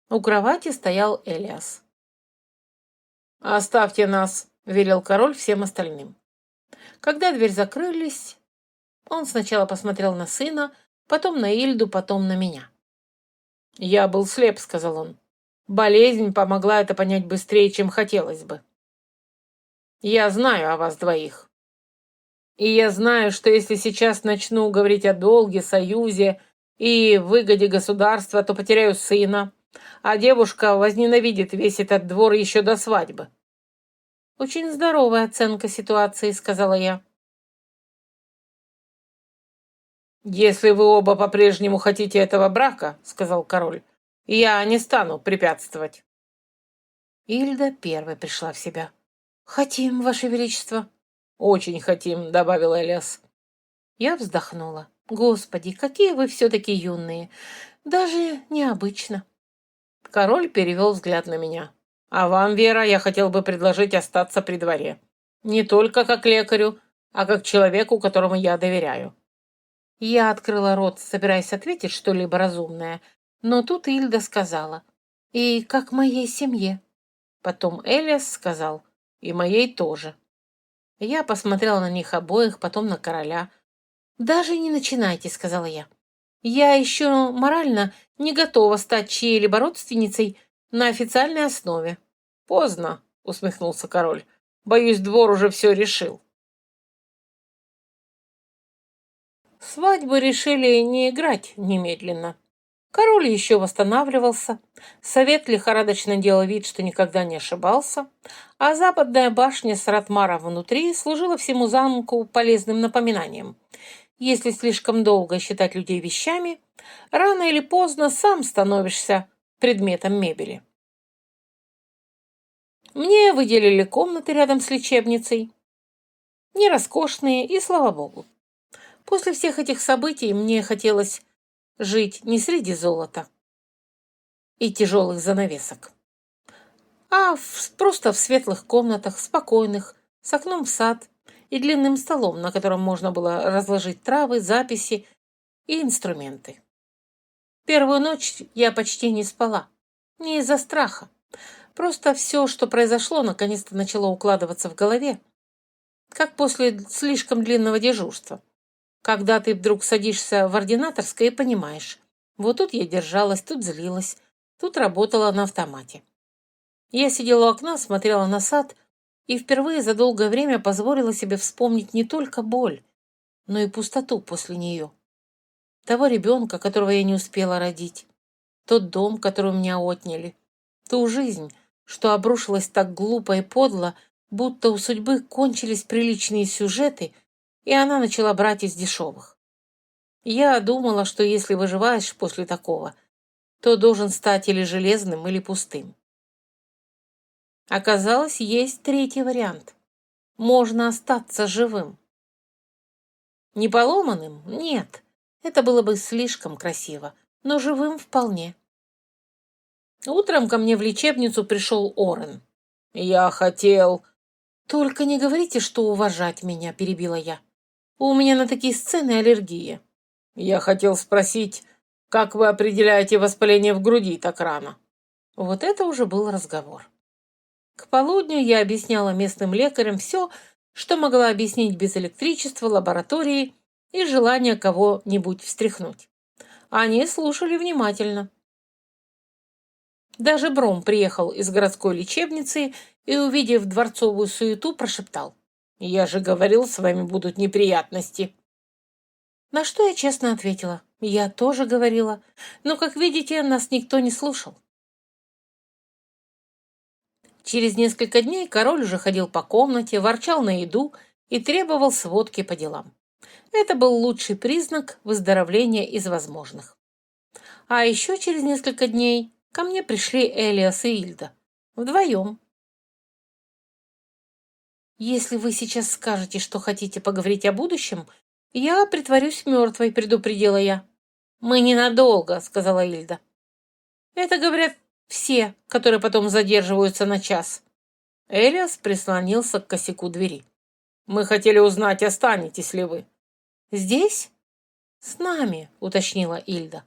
У кровати стоял Элиас. «Оставьте нас», — велел король всем остальным. Когда дверь закрылись, он сначала посмотрел на сына, потом на Ильду, потом на меня. «Я был слеп», — сказал он. «Болезнь помогла это понять быстрее, чем хотелось бы. Я знаю о вас двоих. И я знаю, что если сейчас начну говорить о долге, союзе и выгоде государства, то потеряю сына, а девушка возненавидит весь этот двор еще до свадьбы». «Очень здоровая оценка ситуации», — сказала я. «Если вы оба по-прежнему хотите этого брака, — сказал король, — я не стану препятствовать». Ильда первой пришла в себя. «Хотим, Ваше Величество». «Очень хотим», — добавил Элиас. Я вздохнула. «Господи, какие вы все-таки юные. Даже необычно». Король перевел взгляд на меня. «А вам, Вера, я хотел бы предложить остаться при дворе. Не только как лекарю, а как человеку, которому я доверяю». Я открыла рот, собираясь ответить что-либо разумное, но тут Ильда сказала: «И как моей семье». Потом Элиас сказал: «И моей тоже». Я посмотрела на них обоих, потом на короля. «Даже не начинайте», — сказала я. «Я еще морально не готова стать чьей-либо родственницей на официальной основе». «Поздно», — усмехнулся король. «Боюсь, двор уже все решил». Свадьбу решили не играть немедленно. Король еще восстанавливался, совет лихорадочно делал вид, что никогда не ошибался, а западная башня с Ратмара внутри служила всему замку полезным напоминанием. Если слишком долго считать людей вещами, рано или поздно сам становишься предметом мебели. Мне выделили комнаты рядом с лечебницей, не роскошные, и слава богу. После всех этих событий мне хотелось жить не среди золота и тяжелых занавесок, а просто в светлых комнатах, спокойных, с окном в сад и длинным столом, на котором можно было разложить травы, записи и инструменты. Первую ночь я почти не спала, не из-за страха. Просто все, что произошло, наконец-то начало укладываться в голове, как после слишком длинного дежурства. Когда ты вдруг садишься в ординаторской и понимаешь: вот тут я держалась, тут злилась, тут работала на автомате. Я сидела у окна, смотрела на сад и впервые за долгое время позволила себе вспомнить не только боль, но и пустоту после нее. Того ребенка, которого я не успела родить, тот дом, который у меня отняли, ту жизнь, что обрушилась так глупо и подло, будто у судьбы кончились приличные сюжеты, и она начала брать из дешевых. Я думала, что если выживаешь после такого, то должен стать или железным, или пустым. Оказалось, есть третий вариант. Можно остаться живым. Не поломанным? Нет. Это было бы слишком красиво, но живым вполне. Утром ко мне в лечебницу пришел Орен. «Я хотел...» «Только не говорите, что уважать меня», — перебила я. «У меня на такие сцены аллергия». «Я хотел спросить, как вы определяете воспаление в груди так рано?» Вот это уже был разговор. К полудню я объясняла местным лекарям все, что могла объяснить без электричества, лаборатории и желания кого-нибудь встряхнуть. Они слушали внимательно. Даже Бром приехал из городской лечебницы и, увидев дворцовую суету, прошептал: «Я же говорил, с вами будут неприятности». На что я честно ответила: я тоже говорила, но, как видите, нас никто не слушал. Через несколько дней король уже ходил по комнате, ворчал на еду и требовал сводки по делам. Это был лучший признак выздоровления из возможных. А еще через несколько дней ко мне пришли Элиас и Ильда. Вдвоем. «Если вы сейчас скажете, что хотите поговорить о будущем, я притворюсь мертвой», — предупредила я. «Мы ненадолго», — сказала Ильда. «Это говорят все, которые потом задерживаются на час». Элиас прислонился к косяку двери. «Мы хотели узнать, останетесь ли вы». «Здесь?» «С нами», — уточнила Ильда.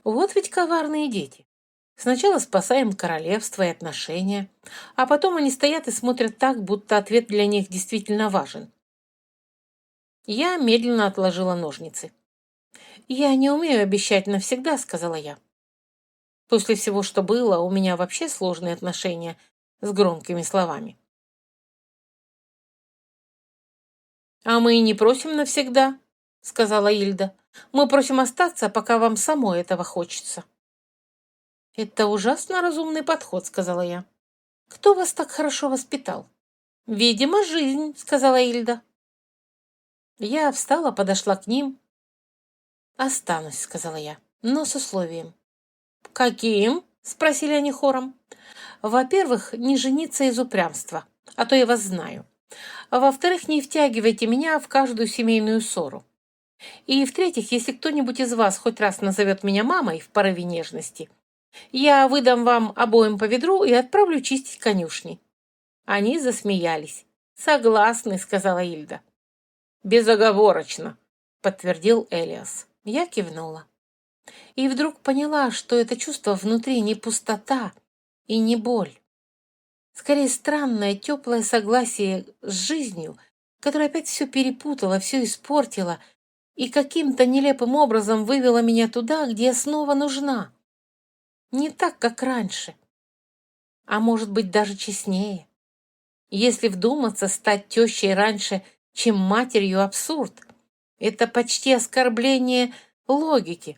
«Вот ведь коварные дети. Сначала спасаем королевство и отношения, а потом они стоят и смотрят так, будто ответ для них действительно важен». Я медленно отложила ножницы. «Я не умею обещать навсегда», — сказала я. После всего, что было, у меня вообще сложные отношения с громкими словами. «А мы и не просим навсегда», — сказала Ильда. «Мы просим остаться, пока вам самой этого хочется». «Это ужасно разумный подход», — сказала я. «Кто вас так хорошо воспитал?» «Видимо, жизнь», — сказала Ильда. Я встала, подошла к ним. «Останусь», — сказала я, — «но с условием». «Каким?» — спросили они хором. «Во-первых, не жениться из упрямства, а то я вас знаю. А во-вторых, не втягивайте меня в каждую семейную ссору. И в-третьих, если кто-нибудь из вас хоть раз назовет меня мамой в порыве нежности, я выдам вам обоим по ведру и отправлю чистить конюшни». Они засмеялись. «Согласны», — сказала Ильда. «Безоговорочно», — подтвердил Элиас. Я кивнула. И вдруг поняла, что это чувство внутри не пустота и не боль. Скорее, странное, теплое согласие с жизнью, которая опять все перепутала, все испортила и каким-то нелепым образом вывела меня туда, где я снова нужна. Не так, как раньше, а может быть даже честнее. Если вдуматься, стать тещей раньше, чем матерью, абсурд. Это почти оскорбление логики.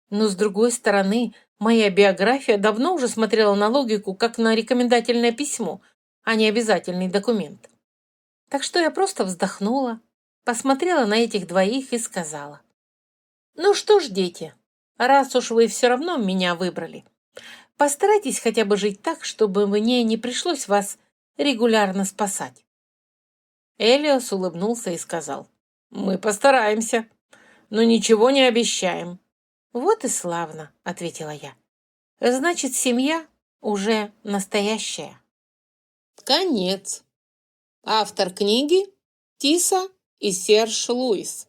Но, с другой стороны, моя биография давно уже смотрела на логику, как на рекомендательное письмо, а не обязательный документ. Так что я просто вздохнула, посмотрела на этих двоих и сказала: «Ну что ж, дети, раз уж вы все равно меня выбрали, постарайтесь хотя бы жить так, чтобы мне не пришлось вас регулярно спасать». Элиас улыбнулся и сказал: «Мы постараемся, но ничего не обещаем». «Вот и славно», — ответила я. «Значит, семья уже настоящая». Конец. Автор книги Тиса и Серж Луис.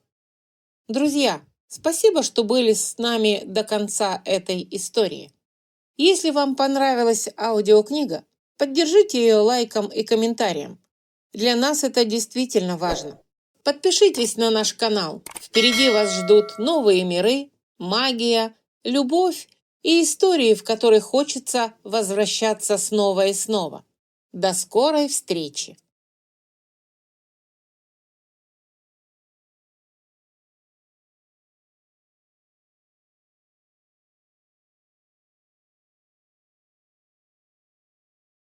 Друзья, спасибо, что были с нами до конца этой истории. Если вам понравилась аудиокнига, поддержите ее лайком и комментарием. Для нас это действительно важно. Подпишитесь на наш канал. Впереди вас ждут новые миры, магия, любовь и истории, в которые хочется возвращаться снова и снова. До скорой встречи!